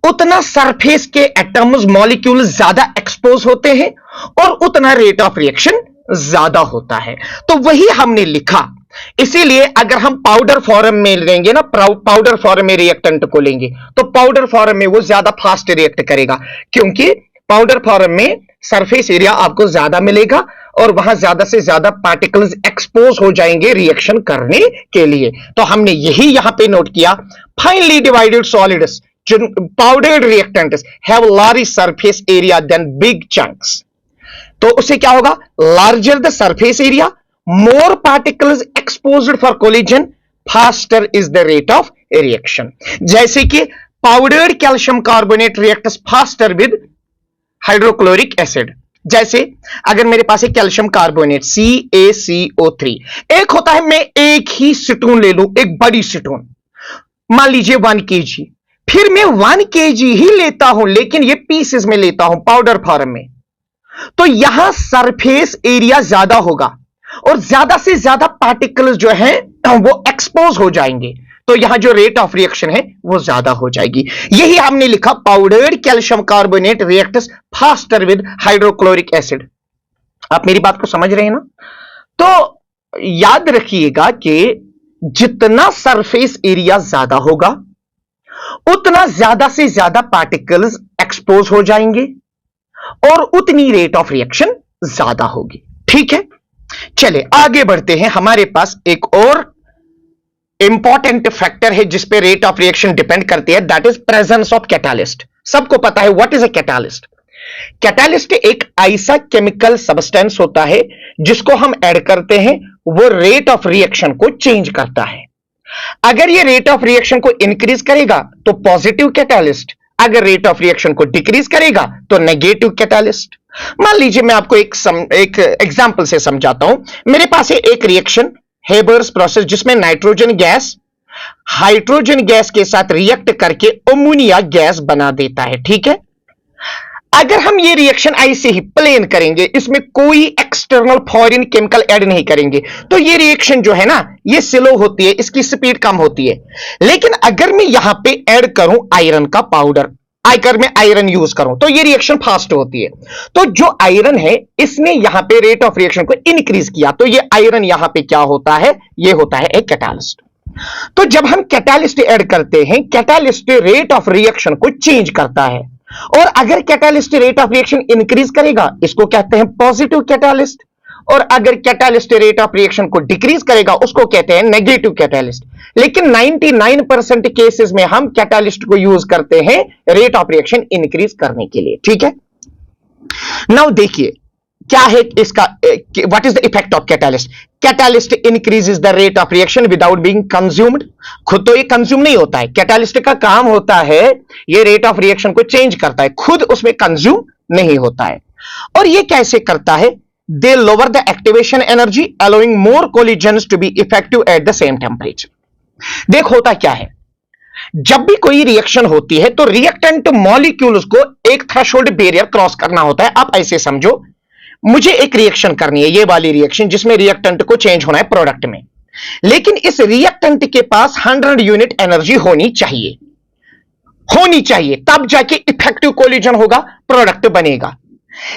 उतना सरफेस के एटम्स, मॉलिक्यूल ज्यादा एक्सपोज होते हैं और उतना रेट ऑफ रिएक्शन ज्यादा होता है। तो वही हमने लिखा। इसीलिए अगर हम पाउडर फॉर्म में लेंगे ना, पाउडर फॉर्म में रिएक्टेंट को लेंगे तो पाउडर फॉर्म में वो ज्यादा फास्ट रिएक्ट करेगा, क्योंकि पाउडर फॉर्म में सरफेस एरिया आपको ज्यादा मिलेगा और वहां ज्यादा से ज्यादा पार्टिकल्स एक्सपोज हो जाएंगे रिएक्शन करने के लिए। तो हमने यही यहां पे नोट किया, finally divided solids powdered reactants have large surface area than big chunks. तो उससे क्या होगा? Larger the surface area, more particles exposed for collision, faster is the rate of reaction. जैसे कि powdered calcium carbonate reacts faster with hydrochloric acid. जैसे अगर मेरे पास एक कैल्शियम कार्बोनेट CaCO3, एक होता है मैं एक ही सिटून ले लूं, एक बड़ी सिटून, मान लीजिए 1 kg, फिर मैं 1 kg ही लेता हूं लेकिन ये पीसेस में लेता हूं पाउडर फॉर्म में, तो यहां सरफेस एरिया ज्यादा होगा और ज्यादा से ज्यादा पार्टिकल्स जो है वो एक्सपोज हो जाएंगे, तो यहां जो रेट ऑफ रिएक्शन है वो ज्यादा हो जाएगी। यही हमने लिखा powdered calcium carbonate reacts faster with hydrochloric acid. आप मेरी बात को समझ रहे हैं ना? तो याद रखिएगा कि जितना सरफेस एरिया ज्यादा होगा उतना ज्यादा से ज्यादा पार्टिकल्स एक्सपोज हो जाएंगे और उतनी रेट ऑफ रिएक्शन ज्यादा होगी। ठीक है, चले आगे बढ़ते हैं। हमारे पास एक और इंपॉर्टेंट फैक्टर है जिस पे रेट ऑफ रिएक्शन डिपेंड करती है, that is presence of catalyst. सबको पता है what is a catalyst. Catalyst एक ऐसा केमिकल सब्सटेंस होता है जिसको हम ऐड करते हैं, वो रेट ऑफ रिएक्शन को चेंज करता है। अगर ये रेट ऑफ रिएक्शन को इंक्रीज करेगा तो पॉजिटिव कैटालिस्ट, अगर रेट ऑफ रिएक्शन को डिक्रीज करेगा तो नेगेटिव कैटालिस्ट। मान लीजिए मैं आपको एक एग्जांपल से समझाता हूं। मेरे पास है एक रिएक्शन हेबर्स प्रोसेस जिसमें नाइट्रोजन गैस हाइड्रोजन गैस के साथ रिएक्ट करके अमोनिया गैस बना देता है। ठीक है, अगर हम ये रिएक्शन ऐसे ही प्लेन करेंगे, इसमें कोई एक्सटर्नल फॉरेन केमिकल ऐड नहीं करेंगे, तो ये रिएक्शन जो है ना ये स्लो होती है, इसकी स्पीड कम होती है। लेकिन अगर मैं यहां पे ऐड करूं आयरन का पाउडर, अगर मैं आयरन यूज करूं तो ये रिएक्शन फास्ट होती है। तो जो आयरन है इसने यहां पे रेट ऑफ रिएक्शन को इंक्रीज किया, तो ये आयरन यहां पे क्या होता है? ये होता है एक कैटालिस्ट। तो जब हम कैटालिस्ट ऐड करते हैं, कैटालिस्ट रेट ऑफ रिएक्शन को चेंज करता है, और अगर catalyst rate of reaction increase करेगा इसको कहते हैं पॉजिटिव कैटालिस्ट, और अगर कैटालिस्ट रेट ऑफ रिएक्शन को डिक्रीज करेगा उसको कहते हैं नेगेटिव कैटालिस्ट। लेकिन 99% केसेस में हम कैटालिस्ट को यूज करते हैं रेट ऑफ रिएक्शन इंक्रीज करने के लिए। ठीक है, नाउ देखिए क्या है इसका, what is the effect of catalyst. Catalyst increases the rate of reaction without being consumed. खुद तो ये कंज्यूम नहीं होता है, कैटालिस्ट का काम होता है ये रेट ऑफ रिएक्शन को चेंज करता है, खुद उसमें कंज्यूम नहीं होता है। और ये कैसे करता है? They lower the activation energy allowing more collisions to be effective at the same temperature. देख होता क्या है, जब भी कोई रिएक्शन होती है तो रिएक्टेंट मॉलिक्यूल्स को एक थ्रेशोल्ड बैरियर क्रॉस करना होता है। आप ऐसे समझो, मुझे एक रिएक्शन करनी है, ये वाली रिएक्शन जिसमें रिएक्टेंट को चेंज होना है प्रोडक्ट में, लेकिन इस रिएक्टेंट के पास 100 यूनिट एनर्जी होनी चाहिए, तब जाके इफेक्टिव कोलिजन होगा, प्रोडक्ट बनेगा।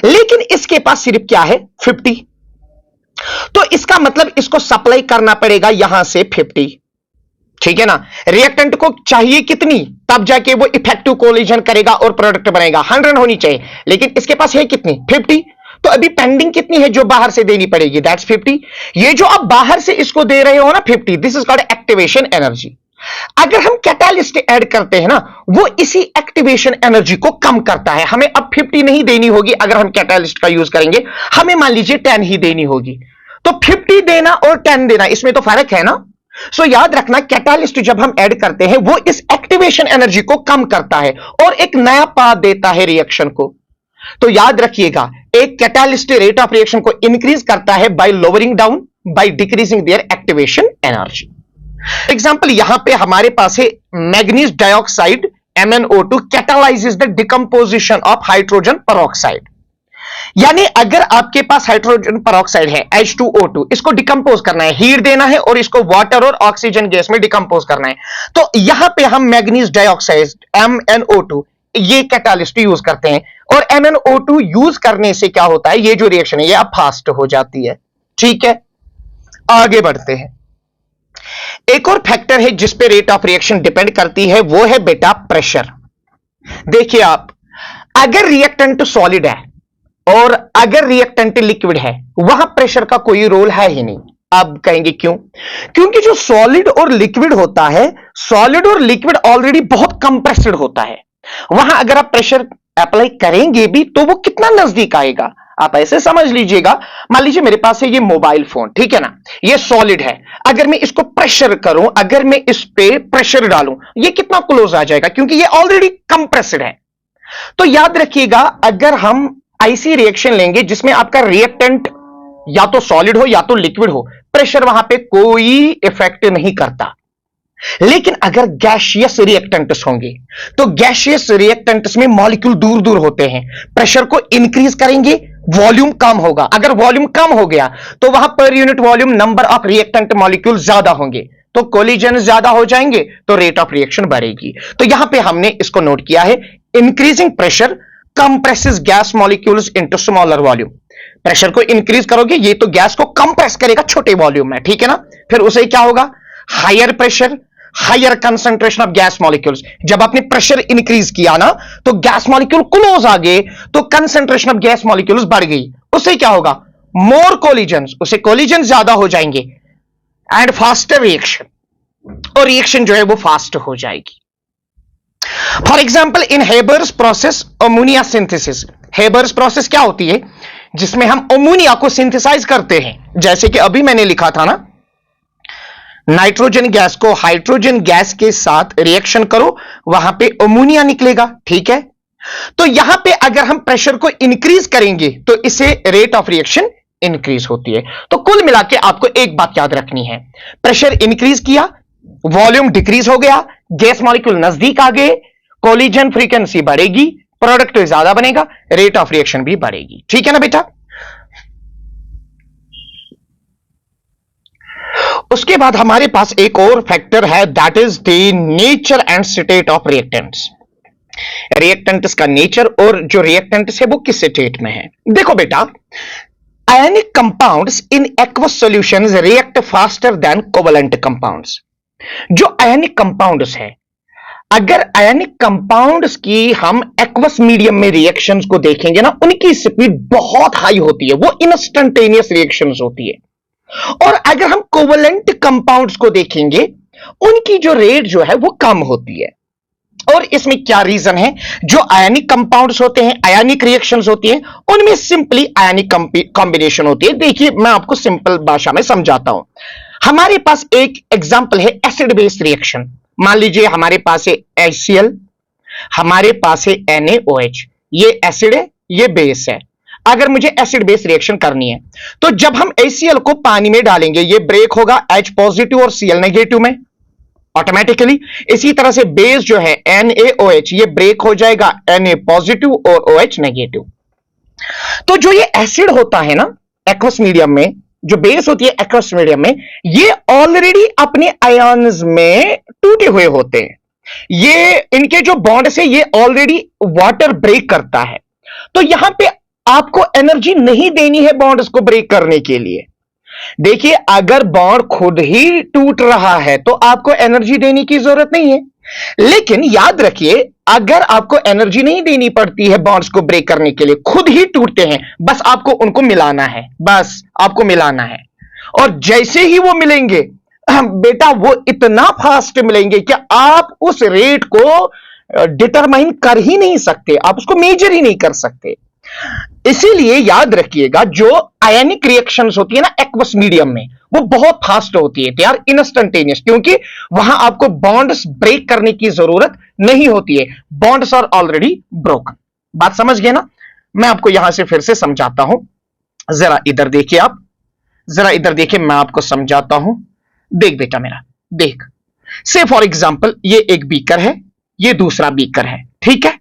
लेकिन इसके पास सिर्फ क्या है? 50। तो इसका मतलब इसको सप्लाई करना पड़ेगा यहां से 50। ठीक है ना, रिएक्टेंट को चाहिए कितनी, तब जाके वो इफेक्टिव कोलिजन करेगा और प्रोडक्ट बनेगा। 100 होनी चाहिए, लेकिन इसके पास है कितनी? 50। तो अभी पेंडिंग कितनी है जो बाहर से देनी पड़ेगी? दैट्स 50। ये जो आप बाहर से इसको दे रहे हो ना 50, this is called activation energy. अगर हम कैटालिस्ट ऐड करते हैं ना, वो इसी एक्टिवेशन एनर्जी को कम करता है। हमें अब 50 नहीं देनी होगी अगर हम कैटालिस्ट का यूज करेंगे, हमें मान लीजिए 10 ही देनी होगी। तो 50 देना और 10 देना, इसमें तो फर्क है ना। सो याद रखना, कैटालिस्ट जब हम ऐड करते हैं वो इस एक्टिवेशन एनर्जी को कम करता है और एक नया पाथ देता है रिएक्शन को। तो याद रखिएगा, एक कैटालिस्ट रेट ऑफ रिएक्शन को इंक्रीज करता है by lowering down, by decreasing their activation energy. Example यहां पे हमारे पास है manganese dioxide MnO2 catalyses the decomposition of hydrogen peroxide. यानी अगर आपके पास हाइड्रोजन पेरोक्साइड है H2O2, इसको डिकम्पोज करना है, हीट देना है और इसको वाटर और ऑक्सीजन गैस में डिकम्पोज करना है, तो यहां पे हम मैग्नीज डाइऑक्साइड MnO2 ये कैटालिस्ट यूज करते हैं। और MnO2 यूज करने से क्या होता है, ये जो रिएक्शन है ये अब फास्ट हो जाती है। ठीक है, आगे बढ़ते हैं। एक और फैक्टर है जिस पे रेट ऑफ रिएक्शन डिपेंड करती है, वो है बेटा प्रेशर। देखिए आप, अगर रिएक्टेंट सॉलिड है और अगर रिएक्टेंट लिक्विड है, वहां प्रेशर का कोई रोल है ही नहीं। अब कहेंगे क्यों? क्योंकि जो सॉलिड और लिक्विड होता है, सॉलिड और लिक्विड ऑलरेडी बहुत कंप्रेस्ड होता है। वहां अगर आप प्रेशर अप्लाई करेंगे भी तो वो कितना नजदीक आएगा, आप ऐसे समझ लीजिएगा। मान लीजिए मेरे पास है ये मोबाइल फोन, ठीक है ना, ये सॉलिड है। अगर मैं इसको प्रेशर करूं, अगर मैं इस पे प्रेशर डालूं, ये कितना क्लोज आ जाएगा, क्योंकि ये ऑलरेडी कंप्रेस्ड है। तो याद रखिएगा, अगर हम ऐसी रिएक्शन लेंगे जिसमें आपका रिएक्टेंट या तो सॉलिड हो या तो लिक्विड हो, प्रेशर वहां पे कोई इफेक्ट नहीं करता। लेकिन अगर गैसियस रिएक्टेंट्स होंगे तो गैसियस रिएक्टेंट्स में मॉलिक्यूल दूर दूर होते हैं, प्रेशर को इंक्रीज करेंगे, वॉल्यूम कम होगा। अगर वॉल्यूम कम हो गया तो वहां per unit volume number of reactant molecule ज्यादा होंगे, तो कोलिजन ज्यादा हो जाएंगे, तो रेट ऑफ रिएक्शन बढ़ेगी। तो यहां पे हमने इसको नोट किया है, increasing pressure compresses gas molecules into smaller volume. Pressure को इंक्रीज करोगे, ये तो गैस को कंप्रेस करेगा छोटे वॉल्यूम में, ठीक है ना। फिर उसे क्या होगा, higher pressure, higher concentration of gas molecules. जब आपने प्रेशर इंक्रीज किया ना, तो गैस मॉलिक्यूल क्लोज आ गए, तो कंसंट्रेशन ऑफ गैस मॉलिक्यूल्स बढ़ गई। उससे क्या होगा, मोर कोलिजन्स, उसे कोलिजन ज्यादा हो जाएंगे एंड फास्टर रिएक्शन, और रिएक्शन जो है वो फास्ट हो जाएगी। For example in Haber's process ammonia synthesis. Haber's process क्या होती है, जिसमें हम अमोनिया को सिंथेसाइज करते हैं। जैसे कि अभी मैंने लिखा था ना, नाइट्रोजन गैस को हाइड्रोजन गैस के साथ रिएक्शन करो, वहां पे अमोनिया निकलेगा, ठीक है। तो यहां पे अगर हम प्रेशर को इंक्रीज करेंगे तो इसे रेट ऑफ रिएक्शन इंक्रीज होती है। तो कुल मिला के आपको एक बात याद रखनी है, प्रेशर इंक्रीज किया, वॉल्यूम डिक्रीज हो गया, गैस मॉलिक्यूल नजदीक आ गए, कोलिजन फ्रीक्वेंसी बढ़ेगी, प्रोडक्ट ज्यादा बनेगा, रेट ऑफ रिएक्शन भी बढ़ेगी, ठीक है ना बेटा। उसके बाद हमारे पास एक और फैक्टर है, that is the nature and state of reactants. Reactants का नेचर और जो रिएक्टेंट्स है वो किस स्टेट में है। देखो बेटा, ionic compounds in aqueous solutions react faster than covalent compounds. जो आयनिक कंपाउंड्स है, अगर आयनिक कंपाउंड्स की हम एक्वस मीडियम में रिएक्शंस को देखेंगे ना, उनकी स्पीड बहुत हाई होती है, वो इंस्टेंटेनियस रिएक्शंस होती है। और अगर हम कोवलेंट कंपाउंड्स को देखेंगे, उनकी जो रेट जो है वो कम होती है। और इसमें क्या रीजन है, जो आयनिक कंपाउंड्स होते हैं, आयनिक रिएक्शंस होती हैं, उनमें सिंपली आयनिक कॉम्बिनेशन होती है। देखिए मैं आपको सिंपल भाषा में समझाता हूं। हमारे पास एक एग्जांपल है एसिड बेस रिएक्शन। मान लीजिए हमारे पास है HCl, हमारे पास है NaOH, ये एसिड है, ये बेस है। अगर मुझे एसिड बेस रिएक्शन करनी है तो जब हम HCl को पानी में डालेंगे, ये ब्रेक होगा H पॉजिटिव और Cl नेगेटिव में ऑटोमेटिकली। इसी तरह से बेस जो है NaOH, ये ब्रेक हो जाएगा Na पॉजिटिव और OH नेगेटिव। तो जो ये एसिड होता है ना एक्वस मीडियम में, जो बेस होती है एक्वस मीडियम में, ये ऑलरेडी अपने आयन्स में टूटे हुए होते हैं। ये इनके जो बॉन्ड से ये ऑलरेडी वाटर ब्रेक करता है। तो यहां पे आपको एनर्जी नहीं देनी है बॉन्ड्स को ब्रेक करने के लिए। देखिए अगर बॉन्ड खुद ही टूट रहा है तो आपको एनर्जी देने की जरूरत नहीं है। लेकिन याद रखिए, अगर आपको एनर्जी नहीं देनी पड़ती है बॉन्ड्स को ब्रेक करने के लिए, खुद ही टूटते हैं, बस आपको उनको मिलाना है, बस आपको मिलाना है। और जैसे ही वो मिलेंगे बेटा, वो इतना फास्ट मिलेंगे कि आप उस रेट को डिटरमाइन कर ही नहीं सकते, आप उसको मेजर ही नहीं कर सकते। इसीलिए याद रखिएगा, जो आयनिक रिएक्शंस होती है ना एक्वस मीडियम में, वो बहुत फास्ट होती है यार, इंस्टेंटेनियस, क्योंकि वहां आपको बॉन्ड्स ब्रेक करने की जरूरत नहीं होती है, बॉन्ड्स आर ऑलरेडी ब्रोकन। बात समझ गए ना। मैं आपको यहां से फिर से समझाता हूं, जरा इधर देखिए, आप जरा इधर देखिए, मैं आपको समझाता हूं। देख बेटा मेरा, देख, से फॉर एग्जाम्पल ये एक बीकर है, ये दूसरा बीकर है, ठीक है।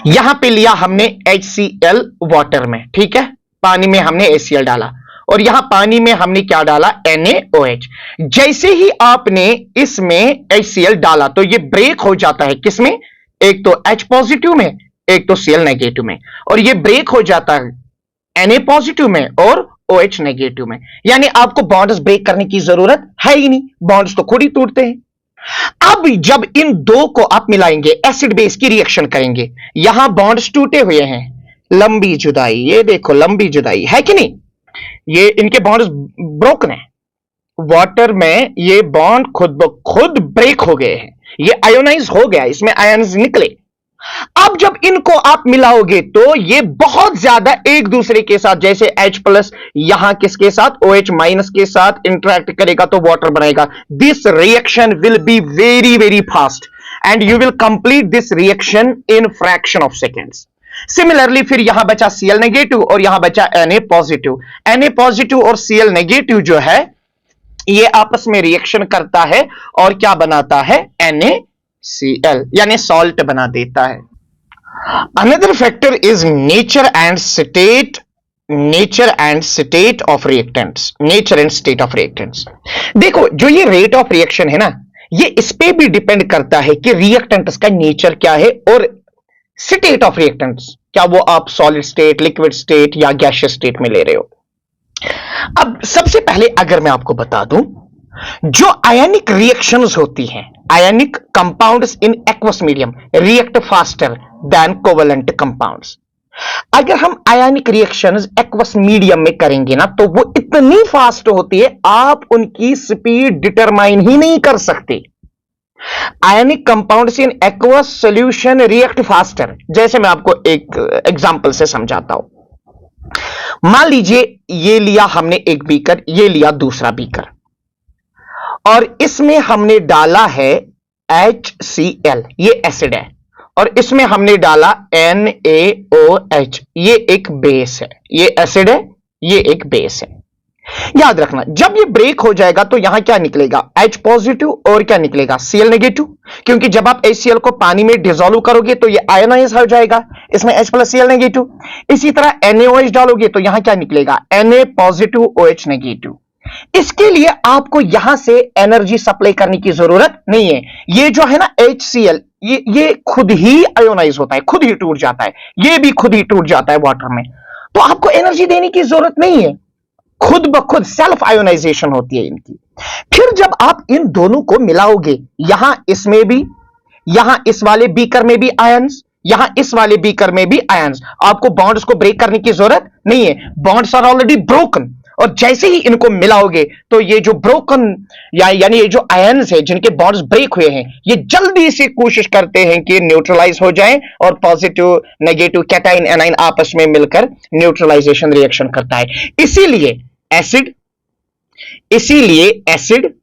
यहां पे लिया हमने HCl वाटर में, ठीक है, पानी में हमने HCl डाला, और यहां पानी में हमने क्या डाला, NaOH। जैसे ही आपने इसमें HCl डाला तो ये ब्रेक हो जाता है, किसमें, एक तो H पॉजिटिव में, एक तो Cl नेगेटिव में, और ये ब्रेक हो जाता है Na पॉजिटिव में और OH नेगेटिव में। यानी आपको बॉन्ड्स ब्रेक करने की जरूरत है ही नहीं, बॉन्ड्स तो खुद ही टूटते हैं। अब जब इन दो को आप मिलाएंगे, एसिड बेस की रिएक्शन करेंगे, यहां बॉन्ड्स टूटे हुए हैं, लंबी जुदाई, ये देखो लंबी जुदाई है कि नहीं, ये इनके बॉन्ड्स ब्रोकन है, वाटर में ये बॉन्ड खुद ब खुद ब्रेक हो गए हैं, ये आयोनाइज हो गया, इसमें आयन्स निकले। अब जब इनको आप मिलाओगे तो ये बहुत ज्यादा एक दूसरे के साथ, जैसे H प्लस यहां किसके साथ, OH माइनस के साथ इंटरेक्ट करेगा तो वाटर बनाएगा। This reaction will be very very fast and you will complete this reaction in fraction of seconds. Similarly फिर यहां बचा Cl नेगेटिव और यहां बचा Na पॉजिटिव। Na पॉजिटिव और Cl नेगेटिव जो है ये आपस में रिएक्शन करता है और क्या बनाता है, NaCl यानी सॉल्ट बना देता है। Another factor is nature and state of reactants. Nature and state of reactants, देखो जो ये रेट ऑफ रिएक्शन है ना, ये इस पे भी डिपेंड करता है कि रिएक्टेंट्स का नेचर क्या है और स्टेट ऑफ रिएक्टेंट्स, क्या वो आप सॉलिड स्टेट, लिक्विड स्टेट या गैसियस स्टेट में ले रहे हो। अब सबसे पहले अगर मैं आपको बता दूं, जो आयनिक रिएक्शंस होती हैं, ionic compounds in aqueous medium react faster than covalent compounds. अगर हम आयनिक रिएक्शंस एक्वस मीडियम में करेंगे ना तो वो इतनी फास्ट होती है आप उनकी स्पीड डिटरमाइन ही नहीं कर सकते। Ionic compounds in aqueous solution react faster. जैसे मैं आपको एक एग्जांपल से समझाता हूं। मान लीजिए ये लिया हमने एक बीकर, ये लिया दूसरा बीकर और इसमें हमने डाला है HCl, ये एसिड है, और इसमें हमने डाला NaOH, ये एक बेस है, ये एसिड है, ये एक बेस है। याद रखना जब ये ब्रेक हो जाएगा तो यहां क्या निकलेगा, H पॉजिटिव और क्या निकलेगा, Cl नेगेटिव, क्योंकि जब आप HCl को पानी में डिसॉल्व करोगे तो ये आयनाइज हो जाएगा, इसमें H प्लस Cl नेगेटिव। इसी तरह NaOH डालोगे तो यहां क्या निकलेगा, Na पॉजिटिव OH नेगेटिव। इसके लिए आपको यहां से एनर्जी सप्लाई करने की जरूरत नहीं है। ये जो है ना HCl, ये खुद ही आयोनाइज होता है, खुद ही टूट जाता है, ये भी खुद ही टूट जाता है वाटर में, तो आपको एनर्जी देने की जरूरत नहीं है, खुद ब खुद सेल्फ आयोनाइजेशन होती है इनकी। फिर जब आप इन दोनों को मिलाओगे, यहां इसमें भी, यहां इस वाले बीकर में भी आयंस, यहां इस वाले बीकर में भी आयंस, आपको बॉन्ड्स को ब्रेक करने की जरूरत नहीं है, बॉन्ड्स आर ऑलरेडी ब्रोकन। और जैसे ही इनको मिलाओगे तो ये जो ब्रोकन यानी ये जो आयंस है जिनके बॉन्ड्स ब्रेक हुए हैं, ये जल्दी से कोशिश करते हैं कि न्यूट्रलाइज हो जाएं और पॉजिटिव नेगेटिव कैटाइन एनाइन आपस में मिलकर न्यूट्रलाइजेशन रिएक्शन करता है। इसीलिए एसिड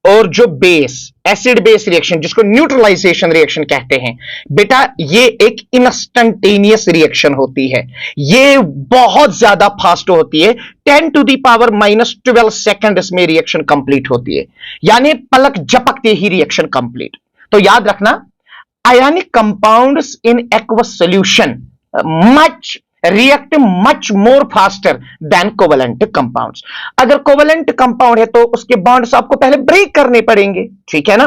और जो बेस, एसिड बेस रिएक्शन जिसको न्यूट्रलाइजेशन रिएक्शन कहते हैं, बेटा ये एक इंस्टेंटेनियस रिएक्शन होती है, ये बहुत ज्यादा फास्ट होती है। 10 टू द पावर -12 सेकंड इसमें रिएक्शन कंप्लीट होती है, यानी पलक झपकते ही रिएक्शन कंप्लीट। तो याद रखना, ionic compounds in aqueous solution react much more faster than covalent compounds. अगर कोवेलेंट कंपाउंड है तो उसके बॉन्ड्स आपको पहले ब्रेक करने पड़ेंगे, ठीक है ना,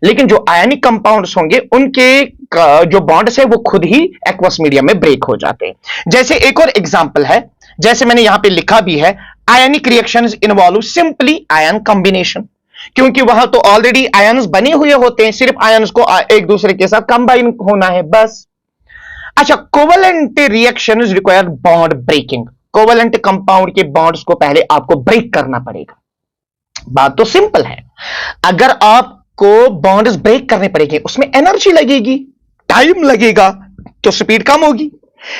लेकिन जो आयनिक कंपाउंड्स होंगे उनके जो बॉन्ड्स है वो खुद ही एक्वस मीडियम में ब्रेक हो जाते हैं। जैसे एक और एग्जांपल है, जैसे मैंने यहां पे लिखा भी है, ionic reactions involve simply ion combination, क्योंकि वहां तो ऑलरेडी आयन्स बने हुए होते हैं, सिर्फ आयन्स को एक दूसरे के साथ कंबाइन होना है बस। अच्छा, covalent reactions require bond breaking. Covalent compound के बॉन्ड्स को पहले आपको ब्रेक करना पड़ेगा। बात तो सिंपल है, अगर आपको बॉन्ड्स ब्रेक करने पड़ेंगे उसमें एनर्जी लगेगी, टाइम लगेगा, तो स्पीड कम होगी।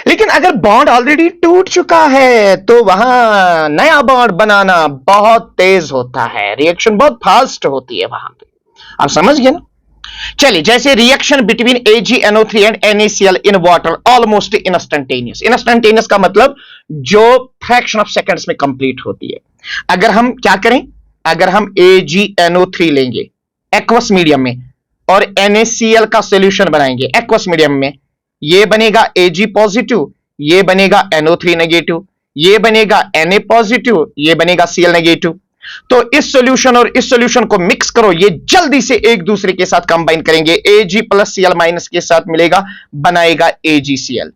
लेकिन अगर बॉन्ड ऑलरेडी टूट चुका है तो वहां नया बॉन्ड बनाना बहुत तेज होता है, रिएक्शन बहुत फास्ट होती है वहां पे। आप समझ गए ना। चलिए, जैसे reaction between AgNO3 and NaCl in water almost instantaneous. Instantaneous का मतलब जो फ्रैक्शन ऑफ सेकंड्स में कंप्लीट होती है। अगर हम क्या करें, अगर हम AgNO3 लेंगे एक्वस मीडियम में और NaCl का सॉल्यूशन बनाएंगे एक्वस मीडियम में, ये बनेगा Ag पॉजिटिव, ये बनेगा NO3 नेगेटिव, ये बनेगा Na पॉजिटिव, ये बनेगा Cl नेगेटिव। तो इस सॉल्यूशन और इस सॉल्यूशन को मिक्स करो, ये जल्दी से एक दूसरे के साथ कंबाइन करेंगे, Ag प्लस Cl माइनस के साथ मिलेगा, बनाएगा AgCl।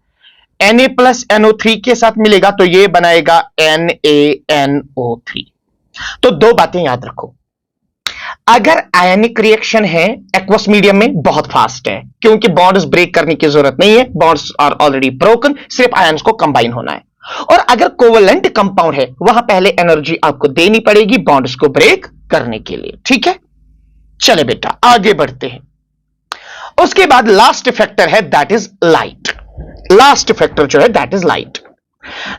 Na प्लस NO3 के साथ मिलेगा तो ये बनाएगा NaNO3। तो दो बातें याद रखो, अगर आयनिक रिएक्शन है एक्वस मीडियम में बहुत फास्ट है, क्योंकि बॉन्ड्स ब्रेक करने की जरूरत नहीं है, बॉन्ड्स आर ऑलरेडी ब्रोकन, सिर्फ आयन्स को कंबाइन होना है। और अगर कोवलेंट कंपाउंड है वहां पहले एनर्जी आपको देनी पड़ेगी बॉन्ड्स को ब्रेक करने के लिए। ठीक है, चले बेटा आगे बढ़ते हैं। उसके बाद लास्ट फैक्टर है that is light. Last factor जो है दैट इज लाइट।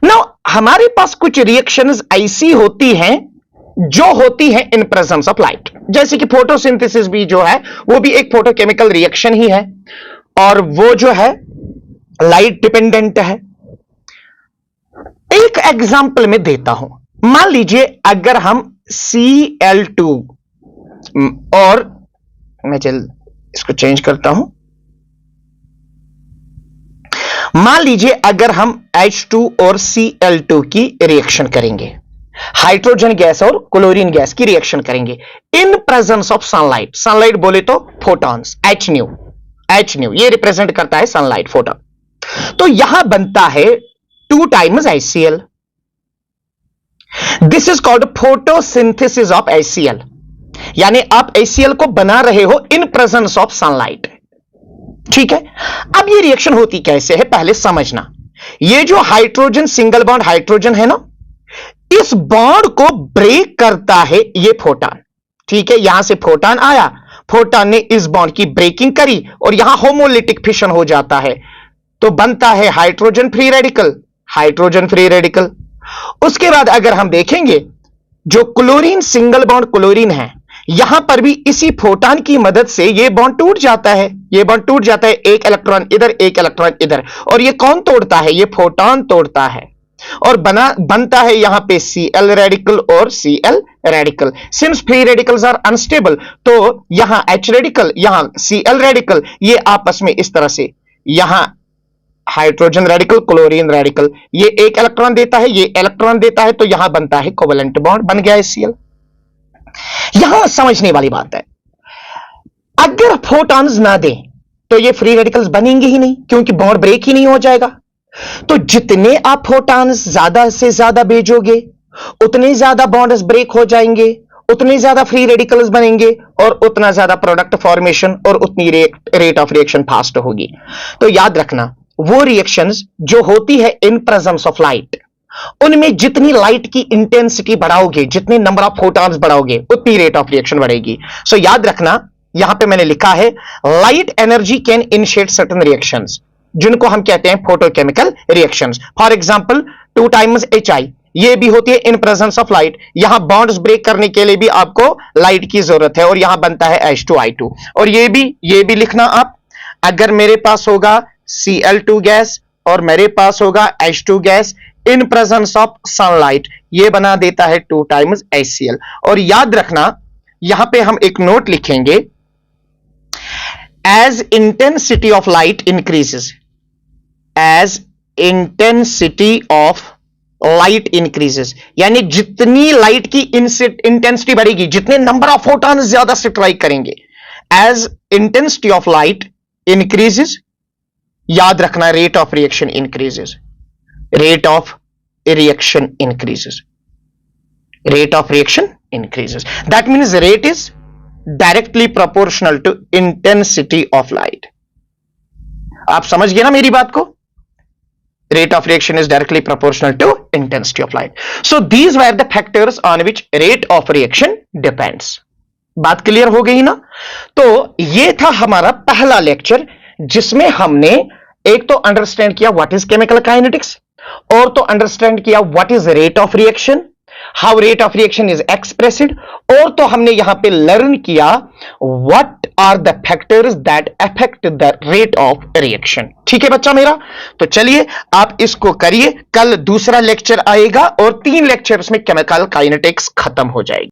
नाउ हमारे पास कुछ रिएक्शंस ऐसी होती हैं जो होती है इन प्रेजेंस ऑफ लाइट, जैसे कि फोटोसिंथेसिस भी जो है वो भी एक फोटोकेमिकल रिएक्शन ही है और वो जो है लाइट डिपेंडेंट है। एक एग्जांपल में देता हूं, मान लीजिए अगर हम Cl2 और मैं इसको चेंज करता हूं, मान लीजिए अगर हम H2 और Cl2 की रिएक्शन करेंगे, हाइड्रोजन गैस और क्लोरीन गैस की रिएक्शन करेंगे in presence of sunlight. Sunlight बोले तो फोटॉन्स, H न्यू ये रिप्रेजेंट करता है सनलाइट फोटोन। तो यहां बनता है 2 times HCl। This is called photosynthesis of HCl, यानी आप HCl को बना रहे हो इन प्रेजेंस ऑफ सनलाइट। ठीक है, अब ये रिएक्शन होती कैसे है पहले समझना। ये जो हाइड्रोजन सिंगल बॉन्ड हाइड्रोजन है ना, इस बॉन्ड को ब्रेक करता है ये फोटॉन। ठीक है, यहां से फोटॉन आया, फोटॉन ने इस बॉन्ड की ब्रेकिंग करी और यहां होमोलिटिक फिशन हो जाता है, तो बनता है hydrogen free radical, hydrogen free radical. उसके बाद अगर हम देखेंगे जो क्लोरीन सिंगल बॉन्ड क्लोरीन है, यहां पर भी इसी फोटॉन की मदद से यह बॉन्ड टूट जाता है, यह बॉन्ड टूट जाता है, एक इलेक्ट्रॉन इधर एक इलेक्ट्रॉन इधर, और यह कौन तोड़ता है, यह फोटॉन तोड़ता है और बनता है यहां पे Cl रेडिकल और Cl radical. Since free radicals are unstable, तो यहां H रेडिकल यहां Cl रेडिकल, ये आपस में इस तरह से यहां हाइड्रोजन रेडिकल क्लोरीन रेडिकल, ये एक इलेक्ट्रॉन देता है, ये इलेक्ट्रॉन देता है, तो यहां बनता है कोवेलेंट बॉन्ड, बन गया HCl। यहां समझने वाली बात है, अगर फोटॉन्स ना दें तो ये फ्री रेडिकल्स बनेंगे ही नहीं, क्योंकि बॉन्ड ब्रेक ही नहीं हो जाएगा। तो जितने आप फोटॉन्स ज्यादा से ज्यादा भेजोगे उतने ज्यादा बॉन्ड्स ब्रेक हो जाएंगे, उतने ज्यादा फ्री रेडिकल्स बनेंगे और उतना ज्यादा प्रोडक्ट फॉर्मेशन और उतनी रेट ऑफ रिएक्शन फास्ट होगी। तो याद रखना, वो रिएक्शंस जो होती है इन प्रेजेंस ऑफ लाइट, उनमें जितनी लाइट की इंटेंसिटी बढ़ाओगे, जितने नंबर ऑफ फोटॉन्स बढ़ाओगे, उतनी रेट ऑफ रिएक्शन बढ़ेगी। सो याद रखना, यहां पे मैंने लिखा है light energy can initiate certain reactions, जिनको हम कहते हैं photochemical reactions. For example 2 times HI, ये भी होती है इन प्रेजेंस ऑफ लाइट। यहां बॉन्ड्स ब्रेक करने के लिए भी आपको लाइट की जरूरत है और यहां बनता है H2I2। और ये भी लिखना आप, अगर मेरे पास होगा Cl2 गैस और मेरे पास होगा H2 gas in presence of sunlight, ये बना देता है 2 times HCl। और याद रखना, यहां पे हम एक नोट लिखेंगे, as intensity of light increases, as intensity of light increases, यानी जितनी लाइट की इंटेंसिटी बढ़ेगी, जितने नंबर ऑफ फोटॉन ज्यादा स्ट्राइक करेंगे, as intensity of light increases, याद रखना rate of reaction increases, rate of reaction increases, rate of reaction increases. That means rate is directly proportional to intensity of light. आप समझ गए ना मेरी बात को? Rate of reaction is directly proportional to intensity of light. So these were the factors on which rate of reaction depends. बात क्लियर हो गई ना? तो ये था हमारा पहला लेक्चर, जिसमें हमने एक तो अंडरस्टैंड किया व्हाट इज केमिकल काइनेटिक्स, और तो अंडरस्टैंड किया what is rate of reaction, how rate of reaction is expressed, और तो हमने यहां पे लर्न किया what are the factors that affect the rate of reaction. ठीक है बच्चा मेरा? तो चलिए आप इसको करिए, कल दूसरा लेक्चर आएगा और 3 लेक्चर्स में केमिकल काइनेटिक्स खत्म हो जाएगी।